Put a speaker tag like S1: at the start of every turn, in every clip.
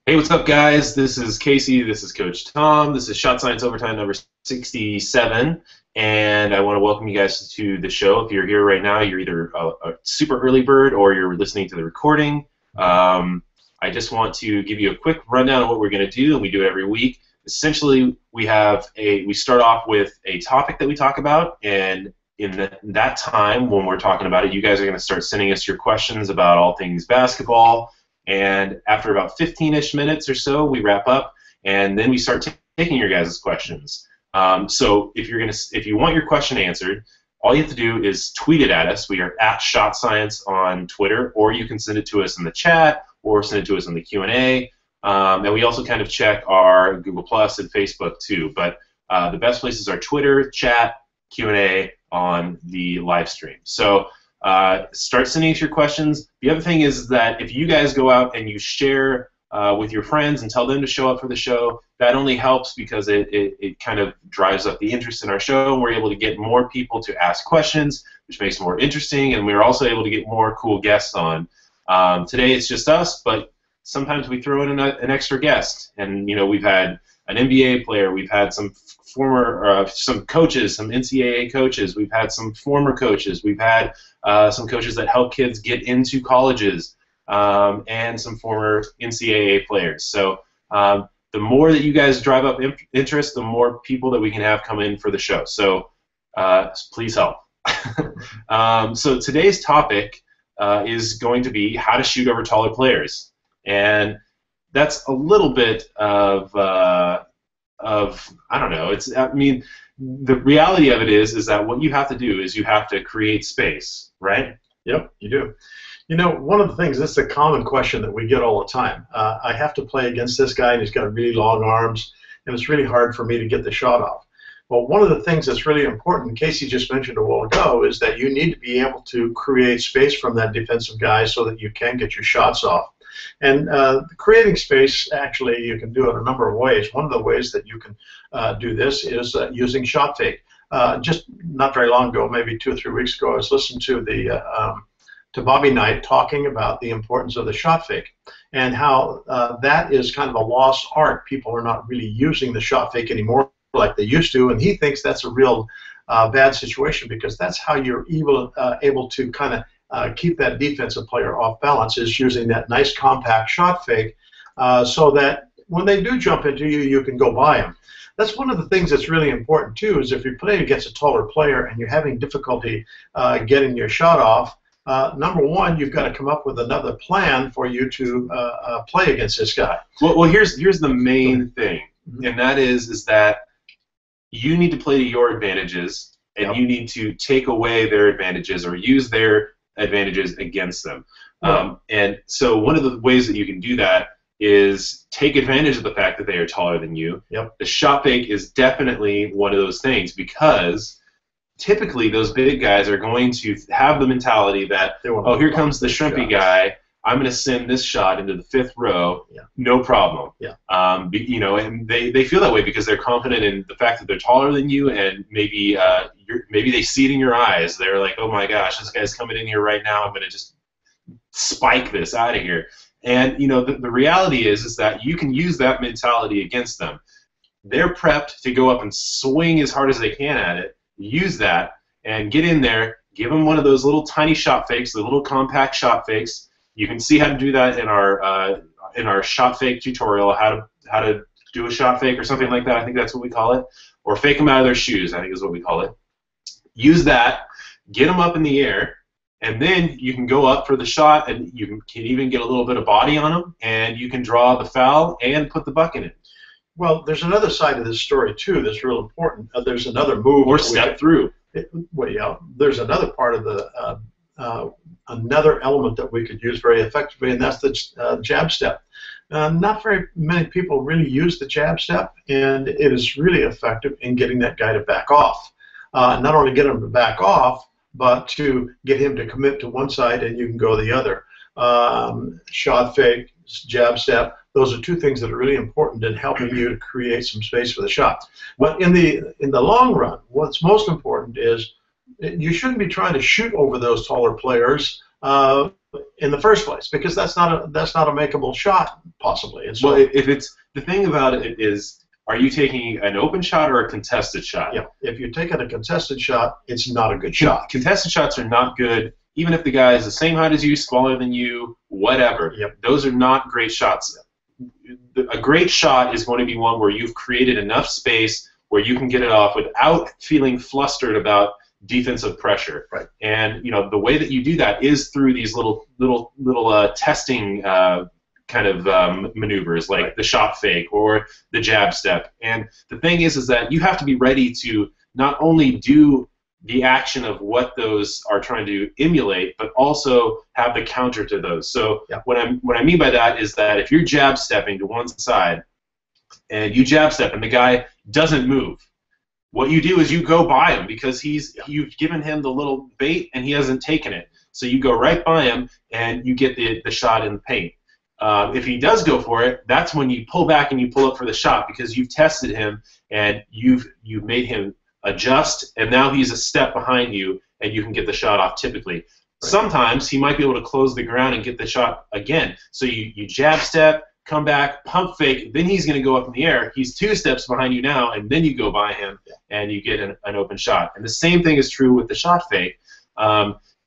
S1: Hey, what's up, guys? This is Casey. This is Coach Tom. This is Shot Science Overtime number 67, and I want to welcome you guys to the show. If you're here right now, you're either a super early bird or you're listening to the recording. I just want to give you a quick rundown of what we're going to do, and we do it every week. Essentially, we start off with a topic that we talk about, and in that time when we're talking about it, you guys are going to start sending us your questions about all things basketball. And after about 15-ish minutes or so, we wrap up, and then we start taking your guys' questions. So if you want your question answered, all you have to do is tweet it at us. We are at Shot Science on Twitter, or you can send it to us in the chat, or send it to us in the Q&A. And we also kind of check our Google Plus and Facebook too. But the best places are Twitter, chat, Q&A on the live stream. So start sending us your questions. The other thing is that if you guys go out and you share with your friends and tell them to show up for the show, that only helps because it kind of drives up the interest in our show, and we're able to get more people to ask questions, which makes it more interesting, and we're also able to get more cool guests on. Today it's just us, but sometimes we throw in an extra guest, and we've had an NBA player, we've had some former some coaches, some NCAA coaches, we've had some former coaches, we've had some coaches that help kids get into colleges, and some former NCAA players. So the more that you guys drive up interest, the more people that we can have come in for the show. So please help. So today's topic is going to be how to shoot over taller players, and that's a little bit of I don't know. The reality of it is that what you have to do is you have to create space, right?
S2: Yep, you do. One of the things, this is a common question that we get all the time. I have to play against this guy, and he's got really long arms, and it's really hard for me to get the shot off. Well, one of the things that's really important, Casey just mentioned a while ago, is that you need to be able to create space from that defensive guy so that you can get your shots off. And creating space, actually, you can do it a number of ways. One of the ways that you can do this is using shot fake. Just not very long ago, maybe 2 or 3 weeks ago, I was listening to Bobby Knight talking about the importance of the shot fake and how that is kind of a lost art. People are not really using the shot fake anymore like they used to, and he thinks that's a real bad situation because that's how you're able to kind of keep that defensive player off balance, is using that nice compact shot fake so that when they do jump into you, you can go by them. That's one of the things that's really important too, is if you're playing against a taller player and you're having difficulty getting your shot off, number one, you've got to come up with another plan for you to play against this guy.
S1: Well, here's the main thing, and that is that you need to play to your advantages, and you need to take away their advantages or use their advantages against them. And so one of the ways that you can do that is take advantage of the fact that they are taller than you. The shot fake is definitely one of those things, because typically those big guys are going to have the mentality that, oh, here comes the shrimpy guy, I'm going to send this shot into the 5th row, no problem. And they feel that way because they're confident in the fact that they're taller than you, and maybe they see it in your eyes. They're like, oh my gosh, this guy's coming in here right now, I'm going to just spike this out of here. And the reality is that you can use that mentality against them. They're prepped to go up and swing as hard as they can at it. Use that and get in there. Give them one of those little tiny shot fakes, the little compact shot fakes. You can see how to do that in our shot fake tutorial, how to do a shot fake or something like that. I think that's what we call it, or fake them out of their shoes, I think is what we call it. Use that, get them up in the air, and then you can go up for the shot, and you can even get a little bit of body on them, and you can draw the foul and put the bucket in.
S2: Well, there's another side of this story too that's real important. There's another move.
S1: Or step through.
S2: There's another part of the another element that we could use very effectively, and that's the jab step. Not very many people really use the jab step, and it is really effective in getting that guy to back off. Not only get him to back off, but to get him to commit to one side and you can go the other. Shot fake, jab step, those are 2 things that are really important in helping you to create some space for the shot. But in the long run, what's most important is you shouldn't be trying to shoot over those taller players in the first place, because that's not a makeable shot possibly. And so,
S1: well, if it's the thing about it is, are you taking an open shot or a contested shot?
S2: yeah, if you're taking a contested shot, it's not a good shot.
S1: Contested shots are not good, even if the guy is the same height as you, smaller than you, whatever.
S2: Yep.
S1: Those are not great shots. A great shot is going to be one where you've created enough space where you can get it off without feeling flustered about defensive pressure.
S2: Right.
S1: And the way that you do that is through these little testing kind of maneuvers, like the shot fake or the jab step. And the thing is that you have to be ready to not only do the action of what those are trying to emulate, but also have the counter to those. So
S2: yeah.
S1: what I mean by that is that if you're jab stepping to one side and you jab step and the guy doesn't move, what you do is you go by him because you've given him the little bait and he hasn't taken it. So you go right by him and you get the shot in the paint. If he does go for it, that's when you pull back and you pull up for the shot because you've tested him and you've made him adjust, and now he's a step behind you and you can get the shot off typically. Right. Sometimes he might be able to close the ground and get the shot again. So you jab step, come back, pump fake, then he's going to go up in the air. He's 2 steps behind you now, and then you go by him and you get an open shot. And the same thing is true with the shot fake.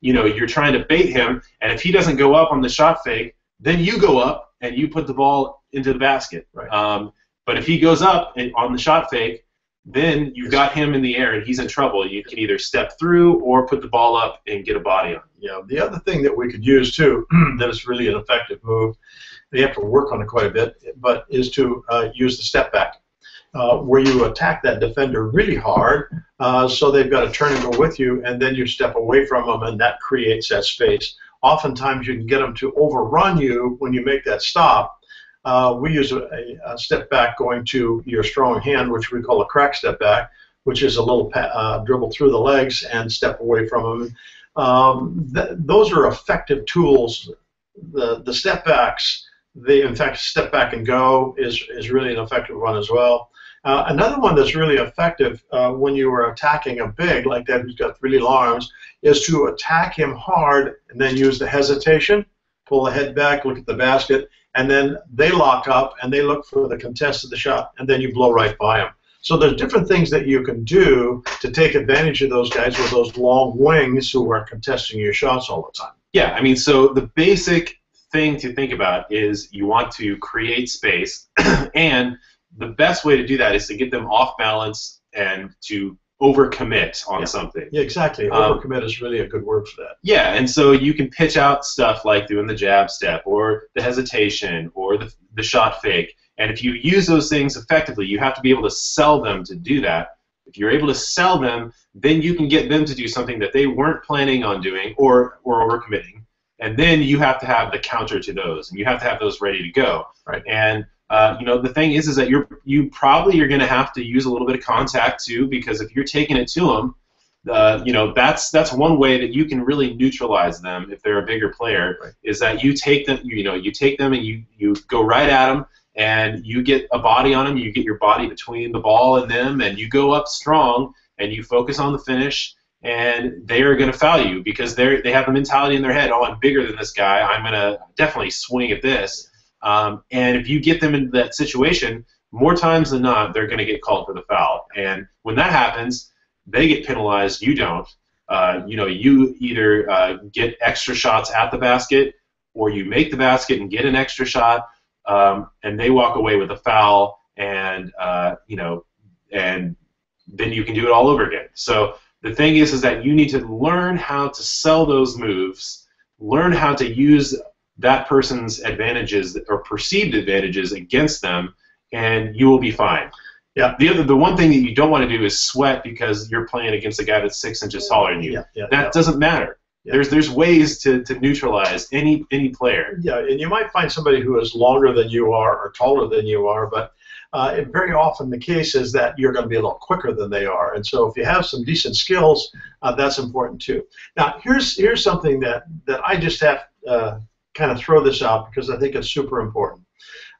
S1: You're trying to bait him, and if he doesn't go up on the shot fake, then you go up and you put the ball into the basket.
S2: Right.
S1: But if he goes up on the shot fake, then you've got him in the air and he's in trouble. You can either step through or put the ball up and get a body on.
S2: Yeah. The other thing that we could use too, that is really an effective move, you have to work on it quite a bit, but is to use the step back, where you attack that defender really hard, so they've got to turn and go with you, and then you step away from them, and that creates that space. Oftentimes you can get them to overrun you when you make that stop. We use a step back going to your strong hand, which we call a crack step back, which is a little dribble through the legs and step away from them. Those are effective tools. The step backs, in fact, step back and go is really an effective one as well. Another one that's really effective when you are attacking a big like that who's got really long arms is to attack him hard and then use the hesitation, pull the head back, look at the basket, and then they lock up and they look for the contest of the shot, and then you blow right by them. So there's different things that you can do to take advantage of those guys with those long wings who are contesting your shots all the time.
S1: Yeah, I mean, so the basic thing to think about is you want to create space, and the best way to do that is to get them off balance and to overcommit on something.
S2: Yeah, exactly. Overcommit is really a good word for that.
S1: Yeah, and so you can pitch out stuff like doing the jab step or the hesitation or the shot fake. And if you use those things effectively, you have to be able to sell them to do that. If you're able to sell them, then you can get them to do something that they weren't planning on doing or overcommitting. And then you have to have the counter to those, and you have to have those ready to go.
S2: Right.
S1: And the thing is that you probably are going to have to use a little bit of contact too, because if you're taking it to them, that's one way that you can really neutralize them if they're a bigger player. Right. Is that you take them, you take them and you go right at them, and you get a body on them, you get your body between the ball and them, and you go up strong and you focus on the finish. And they are going to foul you because they have the mentality in their head, oh, I'm bigger than this guy, I'm going to definitely swing at this. And if you get them into that situation, more times than not, they're going to get called for the foul. And when that happens, they get penalized, you don't. You either get extra shots at the basket, or you make the basket and get an extra shot, and they walk away with a foul, and and then you can do it all over again. So the thing is that you need to learn how to sell those moves, learn how to use that person's advantages or perceived advantages against them, and you will be fine.
S2: Yeah.
S1: The one thing that you don't want to do is sweat because you're playing against a guy that's 6 inches taller than you. That doesn't matter. Yeah. There's ways to neutralize any player.
S2: Yeah, and you might find somebody who is longer than you are or taller than you are, but very often the case is that you're going to be a little quicker than they are, and so if you have some decent skills, that's important too. Now, here's something that I just have kind of throw this out because I think it's super important.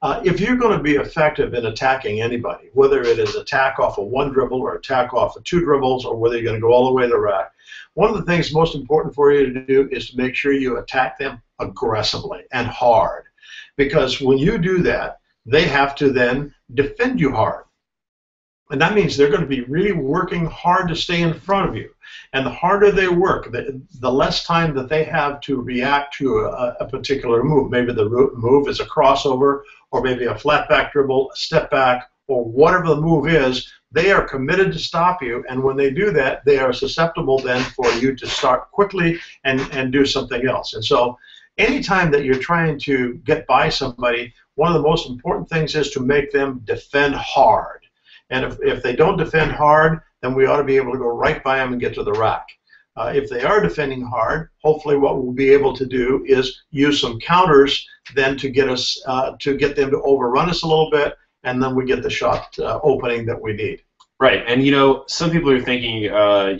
S2: If you're going to be effective in attacking anybody, whether it is attack off of one dribble or attack off of two dribbles, or whether you're going to go all the way to the rack, one of the things most important for you to do is to make sure you attack them aggressively and hard. Because when you do that, they have to then defend you hard. And that means they're going to be really working hard to stay in front of you. And the harder they work, the less time that they have to react to a particular move. Maybe the move is a crossover, or maybe a flat back dribble, a step back, or whatever the move is. They are committed to stop you, and when they do that, they are susceptible then for you to start quickly and do something else. And so anytime that you're trying to get by somebody, one of the most important things is to make them defend hard. And if they don't defend hard, then we ought to be able to go right by them and get to the rack. If they are defending hard, hopefully what we'll be able to do is use some counters then to get us to get them to overrun us a little bit, and then we get the shot opening that we need.
S1: Right, and you know, some people are thinking, you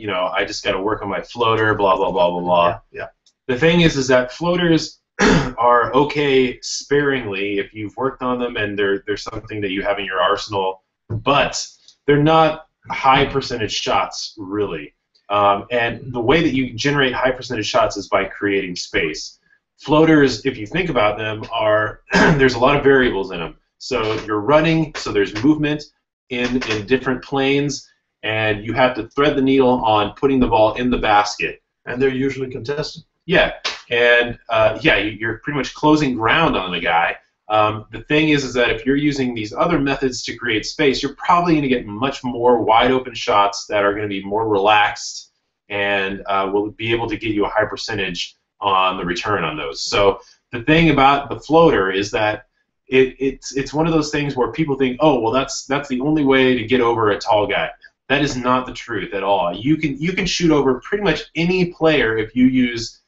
S1: know, I just got to work on my floater, blah blah blah blah blah.
S2: Yeah.
S1: The thing is that floaters are okay sparingly if you've worked on them and they're something that you have in your arsenal, but they're not high percentage shots really. And the way that you generate high percentage shots is by creating space. Floaters, if you think about them, are there's a lot of variables in them. So you're running, so there's movement in different planes, and you have to thread the needle on putting the ball in the basket.
S2: And they're usually contested.
S1: Yeah, and yeah, you're pretty much closing ground on the guy. The thing is that if you're using these other methods to create space, you're probably going to get much more wide open shots that are going to be more relaxed and will be able to get you a high percentage on the return on those. So the thing about the floater is that it's one of those things where people think, oh, well, that's the only way to get over a tall guy. That is not the truth at all. You can shoot over pretty much any player if you use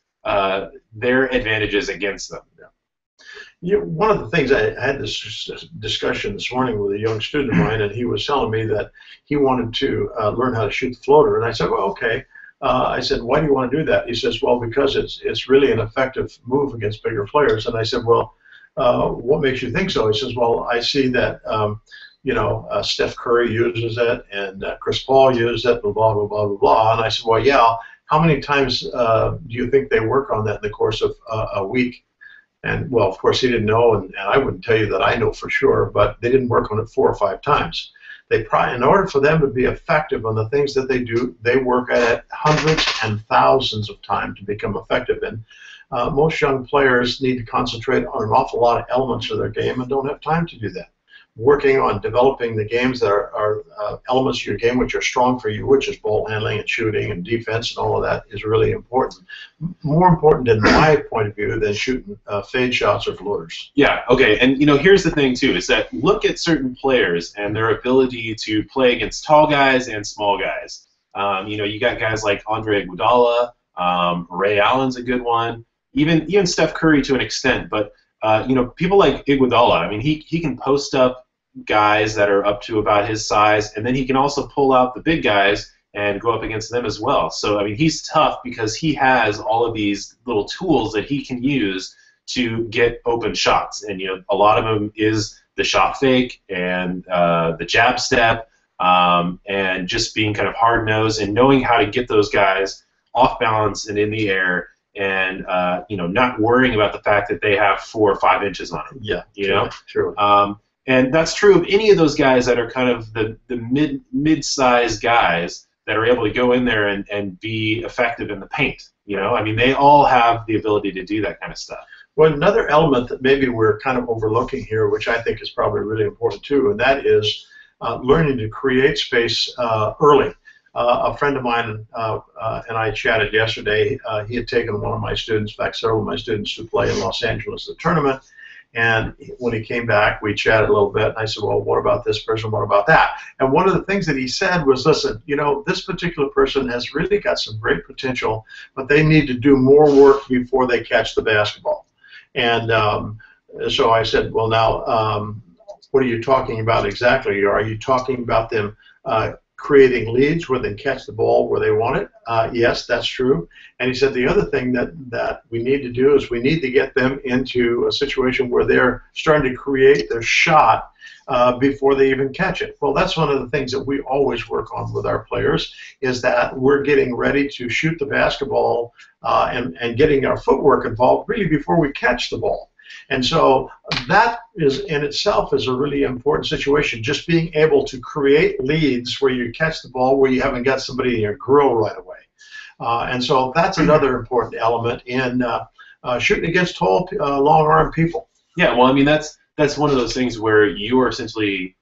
S1: their advantages against them.
S2: Yeah. One of the things, I had this discussion this morning with a young student of mine, and he was telling me that he wanted to learn how to shoot the floater. And I said, well, okay. I said, why do you want to do that? He says, well, because it's really an effective move against bigger players. And I said, well, what makes you think so? He says, well, I see that you know, Steph Curry uses it, and Chris Paul uses it, blah, blah, blah, blah, blah. And I said, well, yeah, how many times do you think they work on that in the course of a week? And, well, of course, he didn't know, and I wouldn't tell you that I know for sure, but they didn't work on it 4 or 5 times. In order for them to be effective on the things that they do, they work at it hundreds and thousands of times to become effective. And most young players need to concentrate on an awful lot of elements of their game and don't have time to do that. Working on developing the games that are elements of your game which are strong for you, which is ball handling and shooting and defense and all of that, is really important. More important, in my point of view, than shooting fade shots or floaters.
S1: Yeah, okay, and you know, here's the thing too, is that look at certain players and their ability to play against tall guys and small guys. You know, you got guys like Andre Iguodala, Ray Allen's a good one, even Steph Curry to an extent, but you know, people like Iguodala, I mean, he can post up guys that are up to about his size, and then he can also pull out the big guys and go up against them as well. So, I mean, he's tough because he has all of these little tools that he can use to get open shots. And, you know, a lot of them is the shot fake and the jab step and just being kind of hard-nosed and knowing how to get those guys off balance and in the air, and you know, not worrying about the fact that they have 4 or 5 inches on them.
S2: Yeah,
S1: you know,
S2: true.
S1: And that's true of any of those guys that are kind of the mid-sized guys that are able to go in there and be effective in the paint. You know, I mean, they all have the ability to do that kind of stuff.
S2: Well, another element that maybe we're kind of overlooking here, which I think is probably really important too, and that is learning to create space early. A friend of mine and I chatted yesterday. He had taken one of my students, in fact, several of my students, to play in Los Angeles, the tournament. And when he came back, we chatted a little bit. And I said, well, what about this person? What about that? And one of the things that he said was, listen, you know, this particular person has really got some great potential, but they need to do more work before they catch the basketball. And so I said, well, now, what are you talking about exactly? Are you talking about them creating leads where they catch the ball where they want it. Yes, that's true. And he said the other thing that we need to do is we need to get them into a situation where they're starting to create their shot before they even catch it. Well, that's one of the things that we always work on with our players, is that we're getting ready to shoot the basketball and getting our footwork involved really before we catch the ball. And so that is in itself is a really important situation, just being able to create leads where you catch the ball where you haven't got somebody in your grill right away. And so that's another important element in shooting against tall, long-armed people.
S1: Yeah, well, I mean, that's one of those things where you are essentially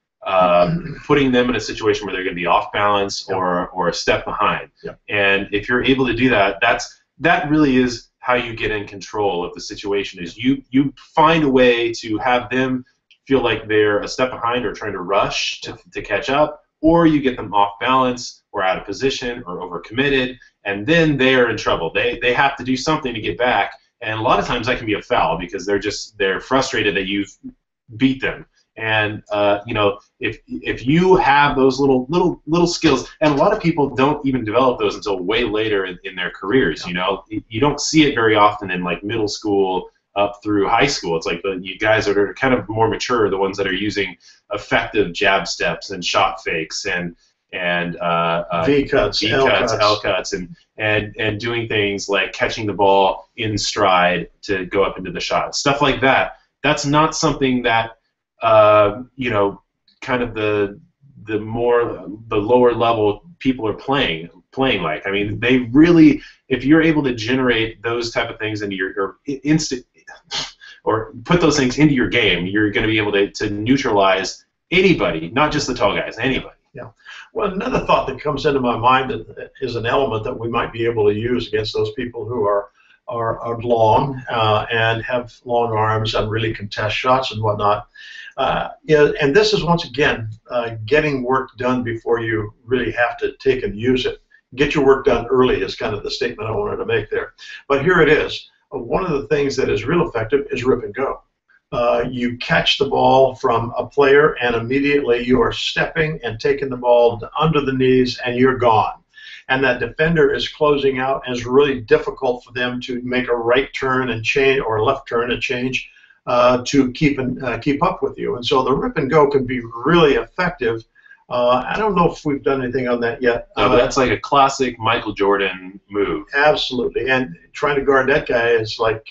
S1: putting them in a situation where they're going to be off balance or a step behind.
S2: Yep.
S1: And if you're able to do that, that really is how you get in control of the situation. Is you find a way to have them feel like they're a step behind or trying to rush to catch up, or you get them off balance or out of position or overcommitted, and then they're in trouble. They have to do something to get back, and a lot of times that can be a foul because they're frustrated that you've beat them. And if you have those little skills, and a lot of people don't even develop those until way later in their careers. You know, you don't see it very often in like middle school up through high school. It's like you guys that are kind of more mature, the ones that are using effective jab steps and shot fakes and
S2: V cuts,
S1: L cuts, and doing things like catching the ball in stride to go up into the shot, stuff like that. That's not something that kind of the lower level people are playing like. I mean, they really, if you're able to generate those type of things into your instant, or put those things into your game, you're going to be able to neutralize anybody, not just the tall guys, anybody.
S2: Yeah. Well, another thought that comes into my mind is an element that we might be able to use against those people who are long and have long arms and really contest shots and whatnot. And this is, once again, getting work done before you really have to take and use it. Get your work done early is kind of the statement I wanted to make there. But here it is. One of the things that is real effective is rip and go. You catch the ball from a player, and immediately you are stepping and taking the ball under the knees, and you're gone. And that defender is closing out, and it's really difficult for them to make a right turn and change, or a left turn and change, to keep up with you. And so the rip and go can be really effective. I don't know if we've done anything on that yet.
S1: No, but that's like a classic Michael Jordan move.
S2: Absolutely, and trying to guard that guy is like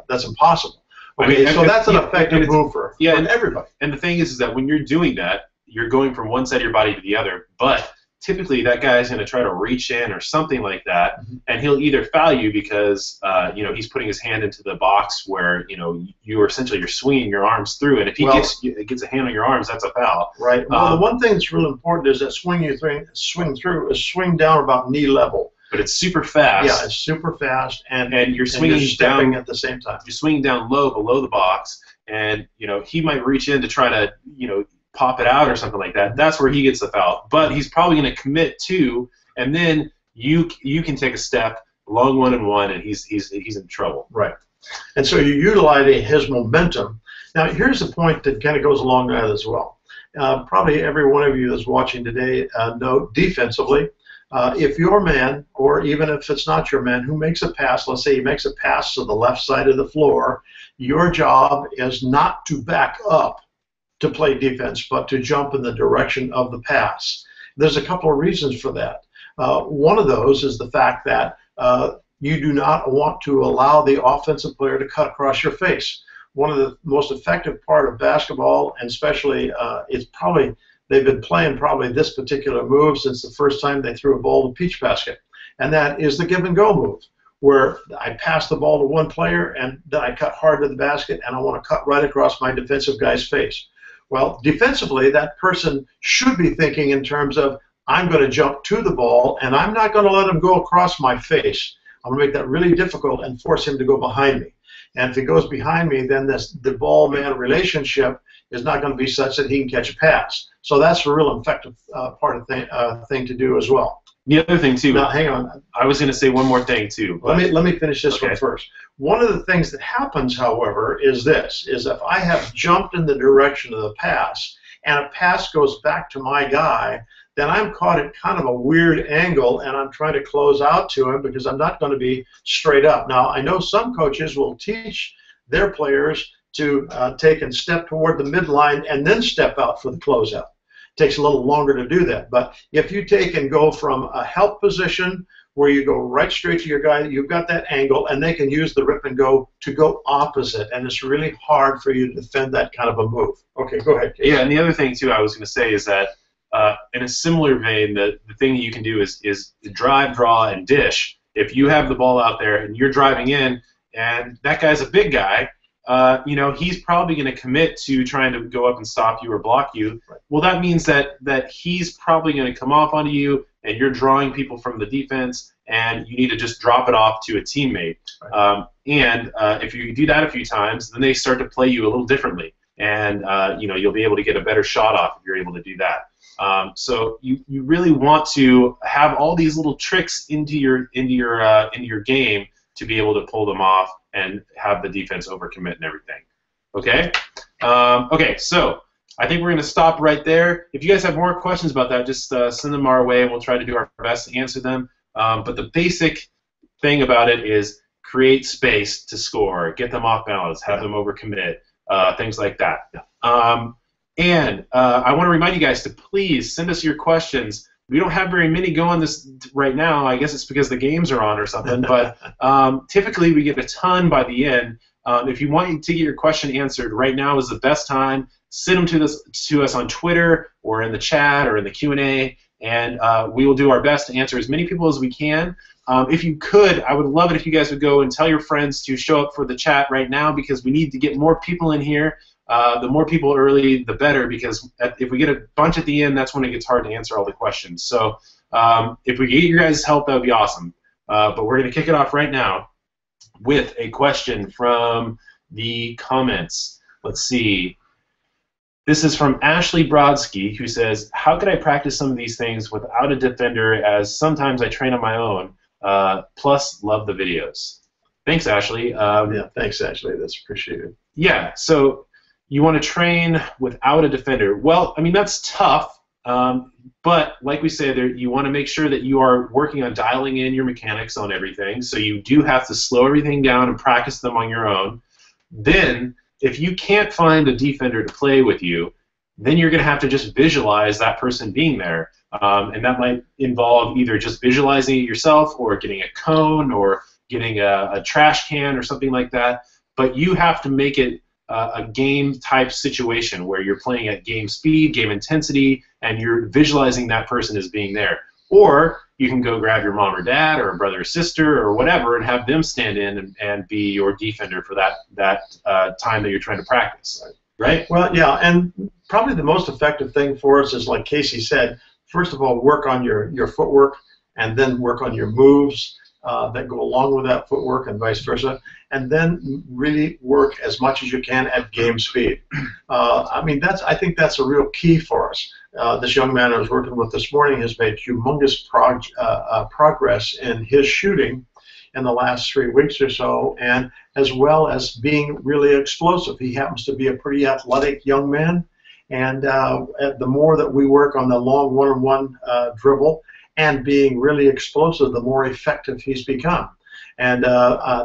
S2: that's impossible. Okay, I mean, so that's an effective move for everybody.
S1: And the thing is that when you're doing that, you're going from one side of your body to the other, but typically that guy is going to try to reach in or something like that, and he'll either foul you because he's putting his hand into the box where you're swinging your arms through, and if he gets a hand on your arms, that's a foul.
S2: Right. Well, the one thing that's really important is that swing down about knee level.
S1: But it's super fast.
S2: Yeah, it's super fast, and
S1: you're swinging
S2: stepping
S1: down
S2: at the same time.
S1: You're swinging down low below the box, and he might reach in to try to pop it out or something like that. That's where he gets the foul. But he's probably going to commit too, and then you can take a step, long 1-and-1, and he's in trouble.
S2: Right. And so you're utilizing his momentum. Now here's the point that kind of goes along that as well. Probably every one of you that's watching today know defensively. If your man, or even if it's not your man, who makes a pass, let's say he makes a pass to the left side of the floor, your job is not to back up to play defense, but to jump in the direction of the pass. There's a couple of reasons for that. One of those is the fact that you do not want to allow the offensive player to cut across your face. One of the most effective part of basketball, and especially they've been playing probably this particular move since the first time they threw a ball to Peach Basket, and that is the give and go move, where I pass the ball to one player and then I cut hard to the basket and I want to cut right across my defensive guy's face. Well, defensively, that person should be thinking in terms of, I'm going to jump to the ball and I'm not going to let him go across my face. I'm going to make that really difficult and force him to go behind me. And if he goes behind me, then the ball-man relationship is not going to be such that he can catch a pass. So that's a real effective thing to do as well.
S1: The other thing too.
S2: Now, hang on.
S1: I was going to say one more thing too.
S2: Let me finish this one first. One of the things that happens, however, is this: if I have jumped in the direction of the pass and a pass goes back to my guy, then I'm caught at kind of a weird angle, and I'm trying to close out to him because I'm not going to be straight up. Now, I know some coaches will teach their players to take and step toward the midline and then step out for the closeout. Takes a little longer to do that. But if you take and go from a help position where you go right straight to your guy, you've got that angle, and they can use the rip and go to go opposite, and it's really hard for you to defend that kind of a move. Okay, go ahead, Casey.
S1: Yeah, and the other thing, too, I was going to say is that in a similar vein, the thing that you can do is drive, draw, and dish. If you have the ball out there and you're driving in, and that guy's a big guy, he's probably going to commit to trying to go up and stop you or block you.
S2: Right.
S1: Well, that means that he's probably going to come off onto you, and you're drawing people from the defense, and you need to just drop it off to a teammate. Right. If you do that a few times, then they start to play you a little differently, and you'll be able to get a better shot off if you're able to do that. So you really want to have all these little tricks into your game to be able to pull them off and have the defense overcommit and everything. Okay? Okay, so I think we're going to stop right there. If you guys have more questions about that, just send them our way, and we'll try to do our best to answer them. But the basic thing about it is create space to score, get them off balance, have them overcommit, things like that. And I want to remind you guys to please send us your questions. We don't have very many going this right now. I guess it's because the games are on or something. But typically we get a ton by the end. If you want to get your question answered, right now is the best time. Send them to us on Twitter or in the chat or in the Q&A, and we will do our best to answer as many people as we can. If you could, I would love it if you guys would go and tell your friends to show up for the chat right now, because we need to get more people in here. The more people early, the better, because if we get a bunch at the end, that's when it gets hard to answer all the questions. So if we get your guys' help, that would be awesome. But we're going to kick it off right now with a question from the comments. Let's see. This is from Ashley Brodsky, who says, how could I practice some of these things without a defender, as sometimes I train on my own, plus love the videos? Thanks, Ashley.
S2: Yeah, thanks, Ashley. That's appreciated.
S1: Yeah, so you want to train without a defender. Well, I mean, that's tough, but like we say, you want to make sure that you are working on dialing in your mechanics on everything, so you do have to slow everything down and practice them on your own. Then, if you can't find a defender to play with you, then you're going to have to just visualize that person being there. And that might involve either just visualizing it yourself or getting a cone or getting a trash can or something like that. But you have to make it a game-type situation where you're playing at game speed, game intensity, and you're visualizing that person as being there. Or you can go grab your mom or dad or a brother or sister or whatever and have them stand in and be your defender for that time that you're trying to practice. Right?
S2: Well, yeah, and probably the most effective thing for us is, like Casey said, first of all, work on your footwork, and then work on your moves that go along with that footwork, and vice versa, and then really work as much as you can at game speed. I think that's a real key for us. This young man I was working with this morning has made humongous progress in his shooting in the last 3 weeks or so, and as well as being really explosive. He happens to be a pretty athletic young man, and the more that we work on the long one-on-one dribble and being really explosive, the more effective he's become. And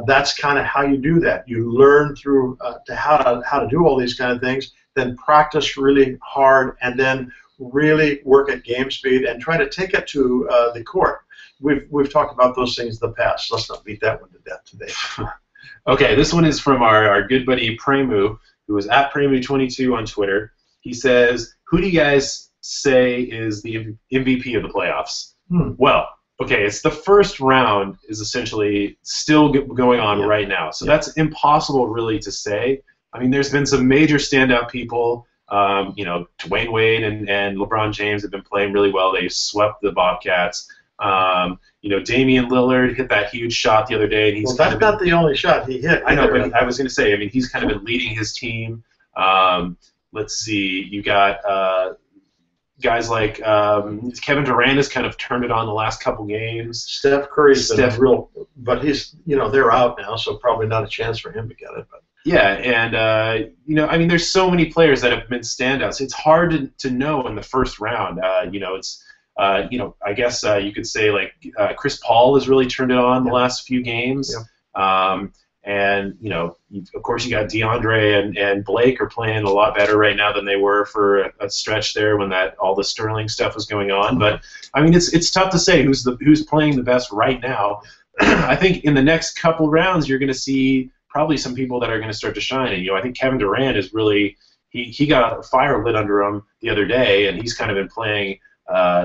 S2: that's kind of how you do that. You learn through how to do all these kind of things, then practice really hard, and then really work at game speed and try to take it to the court. We've talked about those things in the past. Let's not beat that one to death today.
S1: Okay, this one is from our good buddy Premu, who is at Premu22 on Twitter. He says, who do you guys say is the MVP of the playoffs? Well, okay, it's the first round is essentially still going on right now, so that's impossible really to say. I mean, there's been some major standout people. Dwayne Wade and LeBron James have been playing really well. They swept the Bobcats. Damian Lillard hit that huge shot the other day. And
S2: that's not the only shot he hit.
S1: I know, but I was going to say, I mean, he's kind of been leading his team. Let's see, you got guys like Kevin Durant has kind of turned it on the last couple games.
S2: Steph Curry's been real, but he's, they're out now, so probably not a chance for him to get it. But
S1: yeah, and I mean, there's so many players that have been standouts. It's hard to know in the first round. It's You know, I guess you could say like Chris Paul has really turned it on the last few games. And you know, of course, you got DeAndre and Blake are playing a lot better right now than they were for a stretch there when all the Sterling stuff was going on. But I mean, it's tough to say who's playing the best right now. I think in the next couple rounds, you're going to see probably some people that are going to start to shine. And you know, I think Kevin Durant is really he got a fire lit under him the other day, and he's kind of been playing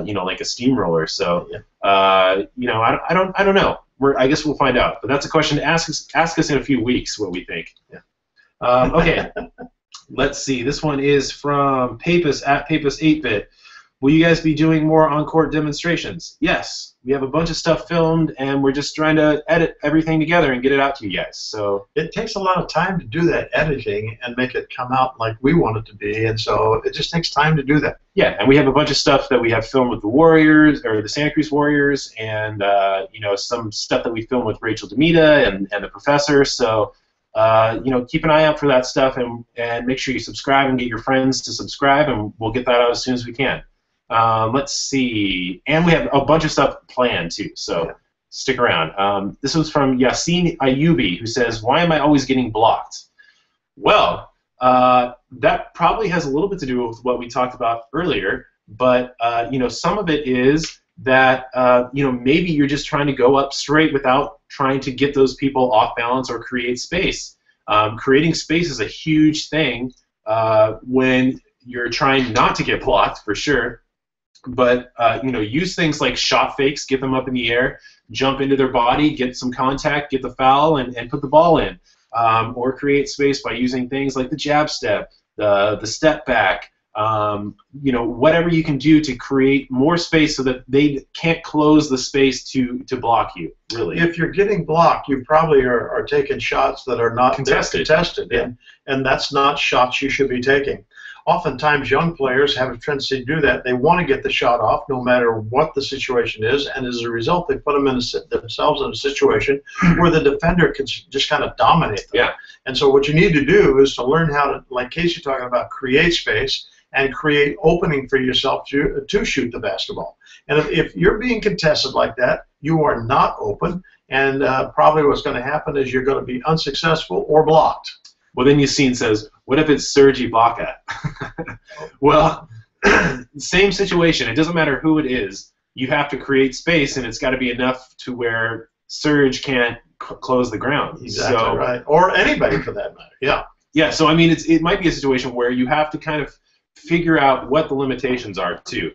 S1: you know, like a steamroller. So you know, I don't know. I guess we'll find out. But that's a question to ask us in a few weeks what we think. Okay. Let's see. This one is from Papus at Papus8bit. Will you guys be doing more on-court demonstrations? Yes. We have a bunch of stuff filmed, and we're just trying to edit everything together and get it out to you guys. So
S2: it takes a lot of time to do that editing and make it come out like we want it to be, and so it just takes time to do that.
S1: Yeah, and we have a bunch of stuff that we have filmed with the Warriors, or the Santa Cruz Warriors, and you know, some stuff that we filmed with Rachel Demita and the Professor. So you know, keep an eye out for that stuff, and make sure you subscribe and get your friends to subscribe, and we'll get that out as soon as we can. Let's see, and we have a bunch of stuff planned too, so stick around. This was from Yassine Ayubi, who says, "Why am I always getting blocked?" Well, that probably has a little bit to do with what we talked about earlier, but you know, some of it is that you know, maybe you're just trying to go up straight without trying to get those people off balance or create space. Creating space is a huge thing when you're trying not to get blocked, for sure. But you know, use things like shot fakes, get them up in the air, jump into their body, get some contact, get the foul, and put the ball in. Or create space by using things like the jab step, the step back, you know, whatever you can do to create more space so that they can't close the space to block you, really.
S2: If you're getting blocked, you probably are taking shots that are not contested. And that's not shots you should be taking. Oftentimes, young players have a tendency to do that. They want to get the shot off no matter what the situation is, and as a result, they put themselves in a situation where the defender can just kind of dominate them.
S1: Yeah.
S2: And so what you need to do is to learn how to, like Casey talking about, create space and create opening for yourself to shoot the basketball. And if you're being contested like that, you are not open, and probably what's going to happen is you're going to be unsuccessful or blocked.
S1: Well, then Yassine says, what if it's Serge Ibaka? Well, same situation. It doesn't matter who it is. You have to create space, and it's got to be enough to where Serge can't close the ground.
S2: Exactly right. Or anybody for that matter. Yeah.
S1: Yeah. So I mean, it might be a situation where you have to kind of figure out what the limitations are too.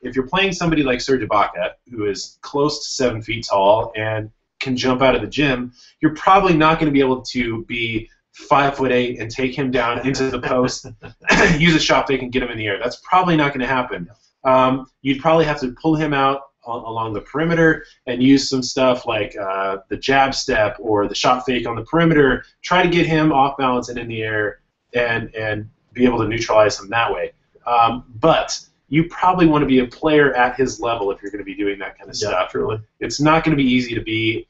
S1: If you're playing somebody like Serge Ibaka, who is close to 7 feet tall and can jump out of the gym, you're probably not going to be able to be 5'8" and take him down into the post, use a shot fake and get him in the air. That's probably not going to happen. You'd probably have to pull him out along the perimeter and use some stuff like the jab step or the shot fake on the perimeter. Try to get him off balance and in the air, and be able to neutralize him that way. But you probably want to be a player at his level if you're going to be doing that kind of stuff.
S2: Truly.
S1: It's not going to be easy to be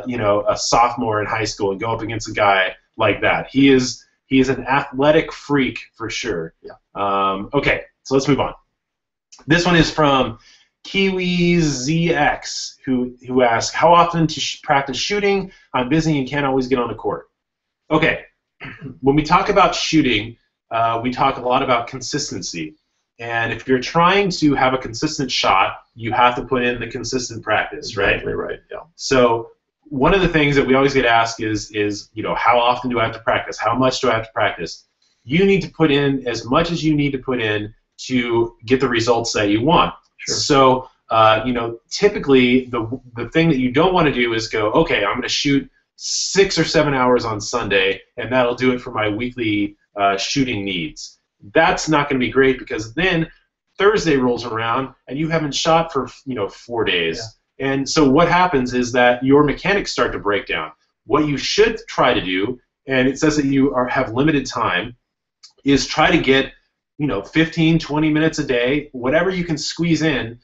S1: you know, a sophomore in high school and go up against a guy like that. He is an athletic freak for sure.
S2: Yeah.
S1: Okay, so let's move on. This one is from KiwiZX, who asks, how often to practice shooting? I'm busy and can't always get on the court. Okay, when we talk about shooting, we talk a lot about consistency. And if you're trying to have a consistent shot, you have to put in the consistent practice, right?
S2: Exactly right, yeah.
S1: So one of the things that we always get asked is, you know, how often do I have to practice? How much do I have to practice? You need to put in as much as you need to put in to get the results that you want.
S2: Sure.
S1: So, you know, typically the thing that you don't want to do is go, okay, I'm going to shoot 6 or 7 hours on Sunday, and that'll do it for my weekly shooting needs. That's not going to be great, because then Thursday rolls around and you haven't shot for 4 days. Yeah. And so what happens is that your mechanics start to break down. What you should try to do, and it says that you have limited time, is try to get 15, 20 minutes a day, whatever you can squeeze in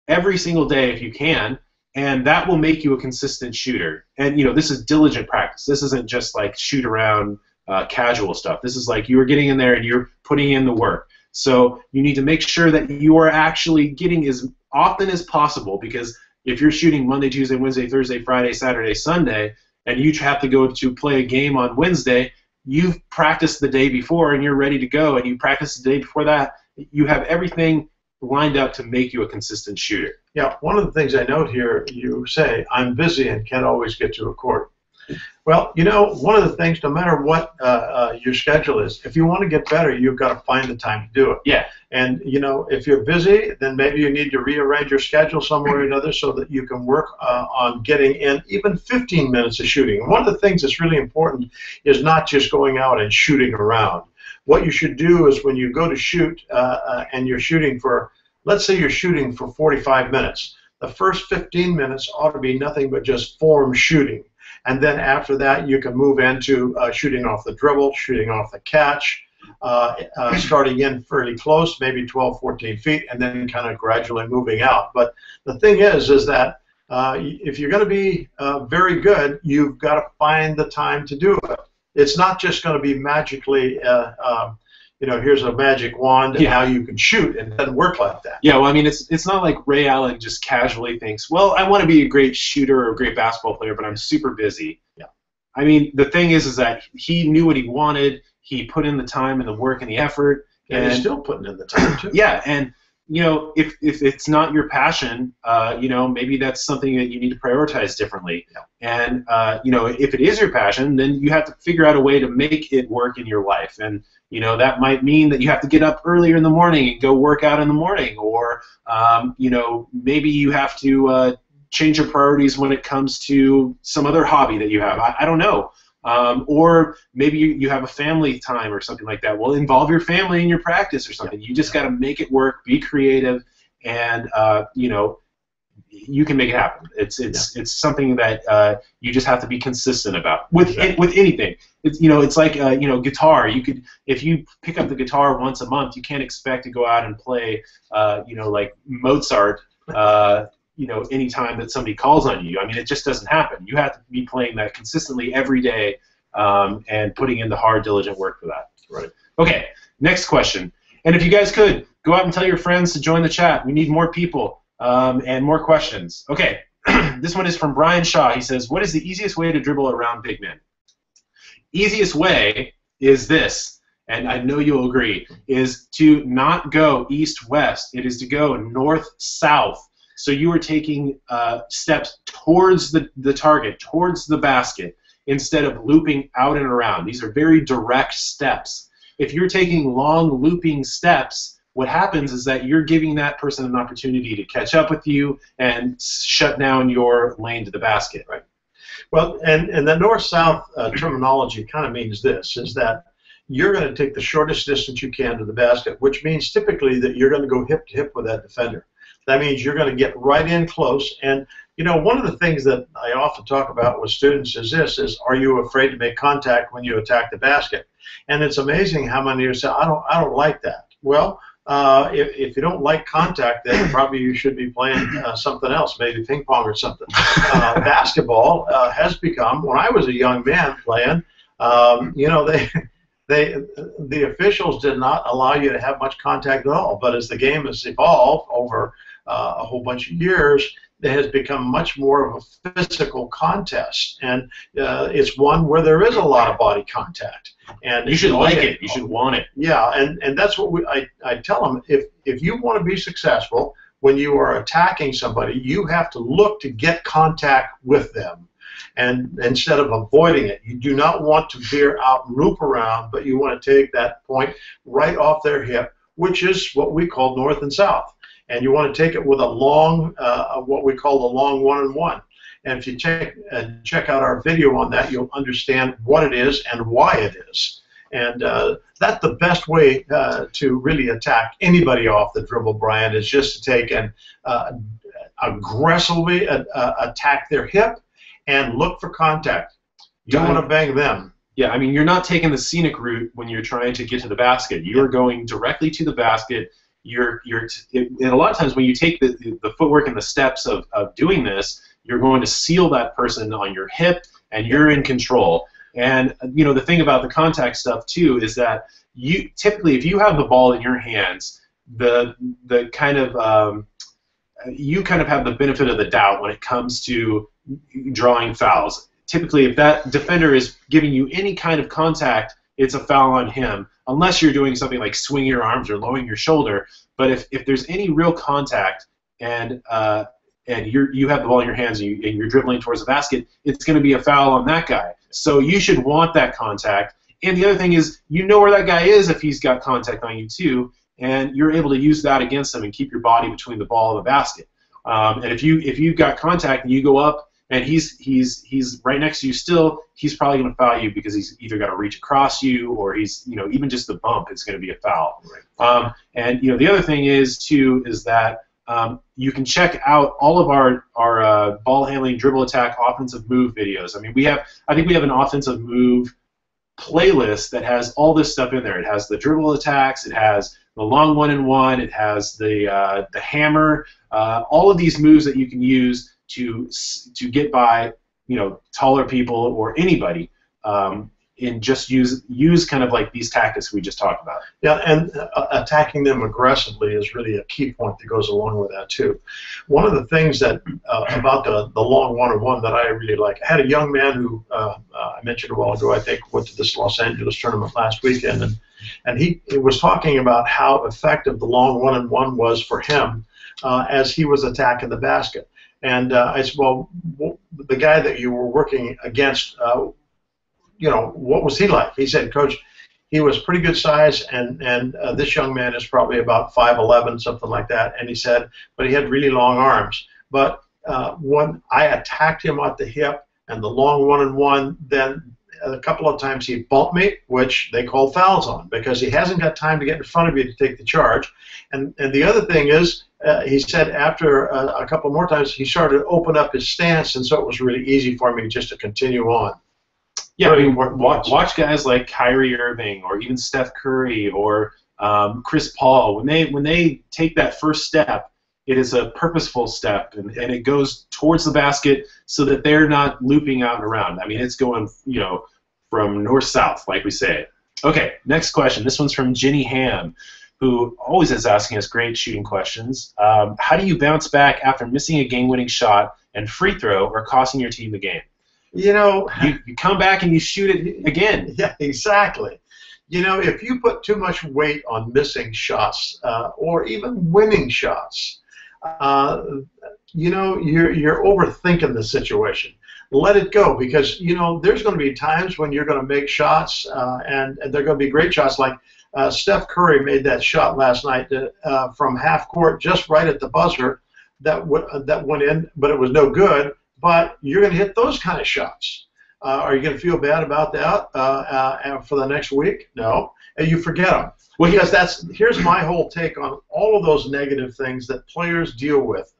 S1: every single day if you can, and that will make you a consistent shooter. And this is diligent practice. This isn't just like shoot around casual stuff. This is like you're getting in there and you're putting in the work. So you need to make sure that you are actually getting as often as possible, because if you're shooting Monday, Tuesday, Wednesday, Thursday, Friday, Saturday, Sunday, and you have to go to play a game on Wednesday, you've practiced the day before and you're ready to go, and you practice the day before that, you have everything lined up to make you a consistent shooter.
S2: Yeah, one of the things I note here, you say, I'm busy and can't always get to a court. Well, you know, one of the things, no matter what your schedule is, if you want to get better, you've got to find the time to do it.
S1: Yeah.
S2: And, you know, if you're busy, then maybe you need to rearrange your schedule somewhere or another so that you can work on getting in even 15 minutes of shooting. And one of the things that's really important is not just going out and shooting around. What you should do is when you go to shoot and you're shooting for, let's say you're shooting for 45 minutes, the first 15 minutes ought to be nothing but just form shooting. And then after that, you can move into shooting off the dribble, shooting off the catch, starting in fairly close, maybe 12, 14 feet, and then kind of gradually moving out. But the thing is that if you're going to be very good, you've got to find the time to do it. It's not just going to be magically, you know, here's a magic wand and now you can shoot, and it doesn't work like that.
S1: Yeah, well, I mean, it's not like Ray Allen just casually thinks, well, I want to be a great shooter or a great basketball player, but I'm super busy.
S2: Yeah.
S1: I mean, the thing is that he knew what he wanted. He put in the time and the work and the effort.
S2: And he's still putting in the time, too.
S1: Yeah, and, you know, if it's not your passion, you know, maybe that's something that you need to prioritize differently.
S2: Yeah.
S1: And, you know, if it is your passion, then you have to figure out a way to make it work in your life. And, you know, that might mean that you have to get up earlier in the morning and go work out in the morning, or, you know, maybe you have to change your priorities when it comes to some other hobby that you have. I don't know. Or maybe you have a family time or something like that. Well, involve your family in your practice or something. You just got to make it work, be creative, and, you know, you can make it happen. It's something that you just have to be consistent about with anything. It's, you know, it's like you know, guitar. You could, if you pick up the guitar once a month, you can't expect to go out and play you know, like Mozart you know, anytime that somebody calls on you. I mean, it just doesn't happen. You have to be playing that consistently every day and putting in the hard, diligent work for that.
S2: Right.
S1: Okay, next question. And if you guys could, go out and tell your friends to join the chat. We need more people. And more questions. Okay, this one is from Brian Shaw. He says, what is the easiest way to dribble around big men? Easiest way is this, and I know you'll agree, is to not go east-west. It is to go north-south. So you are taking steps towards the target, towards the basket, instead of looping out and around. These are very direct steps. If you're taking long looping steps, what happens is that you're giving that person an opportunity to catch up with you and shut down your lane to the basket.
S2: Right. Well, and the north-south terminology kind of means this, is that you're going to take the shortest distance you can to the basket, which means typically that you're going to go hip-to-hip with that defender. That means you're going to get right in close. And, you know, one of the things that I often talk about with students is this, is are you afraid to make contact when you attack the basket? And it's amazing how many of you say, I don't like that. Well, if you don't like contact, then probably you should be playing something else, maybe ping pong or something. Basketball has become, when I was a young man playing, you know, the officials did not allow you to have much contact at all. But as the game has evolved over a whole bunch of years, it has become much more of a physical contest, and it's one where there is a lot of body contact. And
S1: you should like it. You should want it.
S2: Yeah, and that's what I tell them. If you want to be successful, when you are attacking somebody, you have to look to get contact with them, and instead of avoiding it. You do not want to veer out and loop around, but you want to take that point right off their hip, which is what we call north and south. And you want to take it with a long, what we call the long one-on-one. And if you check out our video on that, you'll understand what it is and why it is. And that's the best way to really attack anybody off the dribble, Brian, is just to take and aggressively attack their hip and look for contact. You don't want to bang them.
S1: Yeah, I mean, you're not taking the scenic route when you're trying to get to the basket. You're going directly to the basket. And a lot of times when you take the footwork and the steps of doing this, you're going to seal that person on your hip, and you're in control. And the thing about the contact stuff too is that you typically, if you have the ball in your hands, the kind of you kind of have the benefit of the doubt when it comes to drawing fouls. Typically, if that defender is giving you any kind of contact, it's a foul on him, unless you're doing something like swinging your arms or lowering your shoulder. But if there's any real contact and you have the ball in your hands and you're dribbling towards the basket, it's going to be a foul on that guy. So you should want that contact. And the other thing is, you know where that guy is if he's got contact on you too, and you're able to use that against him and keep your body between the ball and the basket. And if you've got contact and you go up and he's right next to you still, he's probably going to foul you because he's either got to reach across you or he's even just the bump is going to be a foul. Right. And the other thing is that you can check out all of our ball handling, dribble attack, offensive move videos. I mean, I think we have an offensive move playlist that has all this stuff in there. It has the dribble attacks, it has the long 1-and-1, it has the hammer, all of these moves that you can use to get by taller people or anybody, and just use kind of like these tactics we just talked about.
S2: Yeah, and attacking them aggressively is really a key point that goes along with that too. One of the things that about the long 1-on-1 that I really like, I had a young man who I mentioned a while ago, I think, went to this Los Angeles tournament last weekend, and he was talking about how effective the long 1-on-1 was for him as he was attacking the basket. And I said, well, the guy that you were working against, what was he like? He said, Coach, he was pretty good size, and this young man is probably about 5'11", something like that. And he said, but he had really long arms. But when I attacked him at the hip and the long 1-on-1, then a couple of times he bumped me, which they call fouls on, because he hasn't got time to get in front of you to take the charge. And the other thing is, he said after a couple more times, he started to open up his stance, and so it was really easy for me just to continue on.
S1: Yeah, I mean, watch guys like Kyrie Irving or even Steph Curry or Chris Paul. When they take that first step, it is a purposeful step, and it goes towards the basket so that they're not looping out and around. I mean, it's going from north-south, like we say. Okay, next question. This one's from Jenny Ham, who always is asking us great shooting questions. How do you bounce back after missing a game-winning shot and free throw or costing your team the game? You come back and you shoot it again.
S2: Yeah, exactly. If you put too much weight on missing shots or even winning shots, you're overthinking the situation. Let it go, because there's going to be times when you're going to make shots, and they're going to be great shots. Like Steph Curry made that shot last night from half court, just right at the buzzer, that went in, but it was no good. But you're going to hit those kind of shots. Are you going to feel bad about that for the next week? No. And you forget them. Well, because here's my whole take on all of those negative things that players deal with.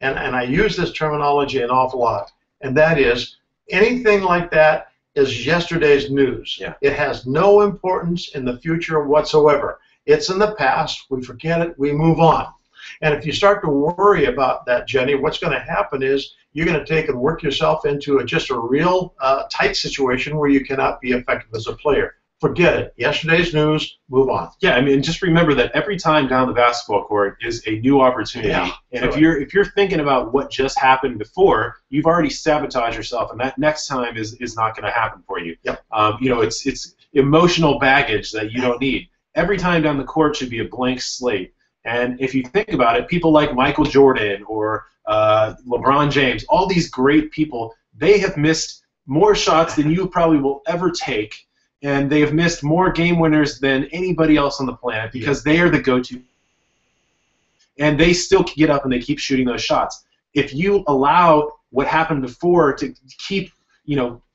S2: And I use this terminology an awful lot. And that is, anything like that is yesterday's news.
S1: Yeah.
S2: It has no importance in the future whatsoever. It's in the past. We forget it. We move on. And if you start to worry about that, Jenny, what's going to happen is you're going to take and work yourself into just a real tight situation where you cannot be effective as a player. Forget it. Yesterday's news, move on.
S1: Yeah, I mean, just remember that every time down the basketball court is a new opportunity.
S2: Yeah,
S1: and if you're thinking about what just happened before, you've already sabotaged yourself, and that next time is not going to happen for you.
S2: Yep.
S1: It's emotional baggage that you don't need. Every time down the court should be a blank slate. And if you think about it, people like Michael Jordan or LeBron James, all these great people, they have missed more shots than you probably will ever take, and they have missed more game winners than anybody else on the planet because they are the go-to. And they still get up and they keep shooting those shots. If you allow what happened before to keep,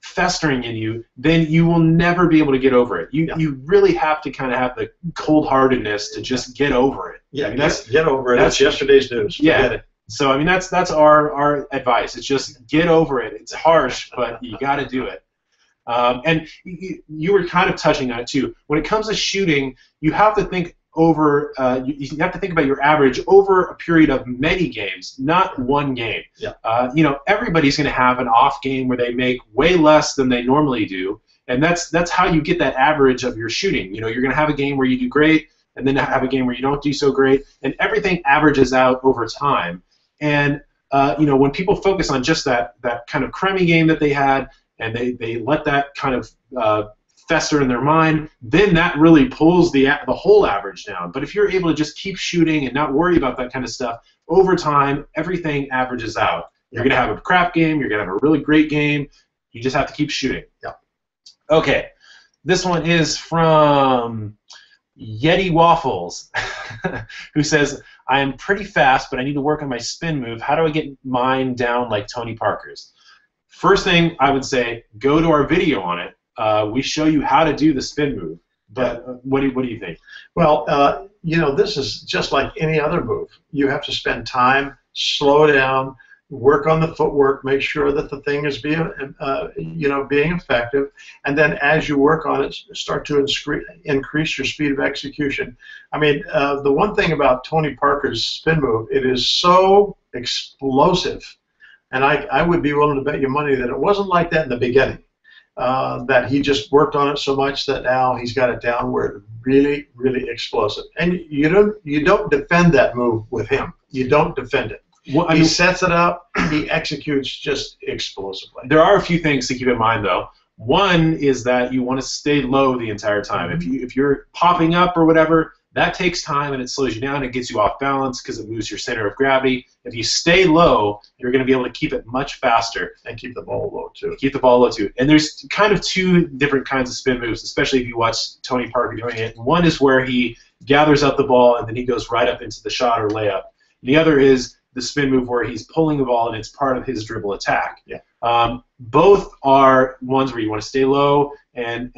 S1: festering in you, then you will never be able to get over it. You really have to kind of have the cold-heartedness to just get over it.
S2: Yeah, get over it. That's yesterday's news. Forget it.
S1: So, I mean, that's our advice. It's just get over it. It's harsh, but you got to do it. And you were kind of touching on it, too. When it comes to shooting, you have to think over. You have to think about your average over a period of many games, not one game.
S2: Yeah.
S1: Everybody's going to have an off game where they make way less than they normally do, and that's how you get that average of your shooting. You're going to have a game where you do great, and then have a game where you don't do so great, and everything averages out over time. And when people focus on just that kind of crummy game that they had, and they let that kind of fester in their mind, then that really pulls the whole average down. But if you're able to just keep shooting and not worry about that kind of stuff, over time, everything averages out. You're going to have a crap game. You're going to have a really great game. You just have to keep shooting.
S2: Yeah.
S1: Okay. This one is from Yeti Waffles, who says, I am pretty fast, but I need to work on my spin move. How do I get mine down like Tony Parker's? First thing I would say, go to our video on it. We show you how to do the spin move. But what do you think?
S2: Well, this is just like any other move. You have to spend time, slow down, work on the footwork, make sure that the thing is being effective, and then as you work on it, start to increase your speed of execution. I mean, the one thing about Tony Parker's spin move, it is so explosive, and I would be willing to bet you money that it wasn't like that in the beginning. That he just worked on it so much that now he's got it down where it's really, really explosive. And you don't defend that move with him. You don't defend it. Well, he sets it up. He executes just explosively.
S1: There are a few things to keep in mind, though. One is that you want to stay low the entire time. If you're popping up or whatever, that takes time and it slows you down. It gets you off balance because it moves your center of gravity. If you stay low, you're going to be able to keep it much faster.
S2: And keep the ball low, too.
S1: Keep the ball low, too. And there's kind of two different kinds of spin moves, especially if you watch Tony Parker doing it. One is where he gathers up the ball and then he goes right up into the shot or layup. The other is the spin move where he's pulling the ball and it's part of his dribble attack.
S2: Yeah.
S1: Both are ones where you want to stay low and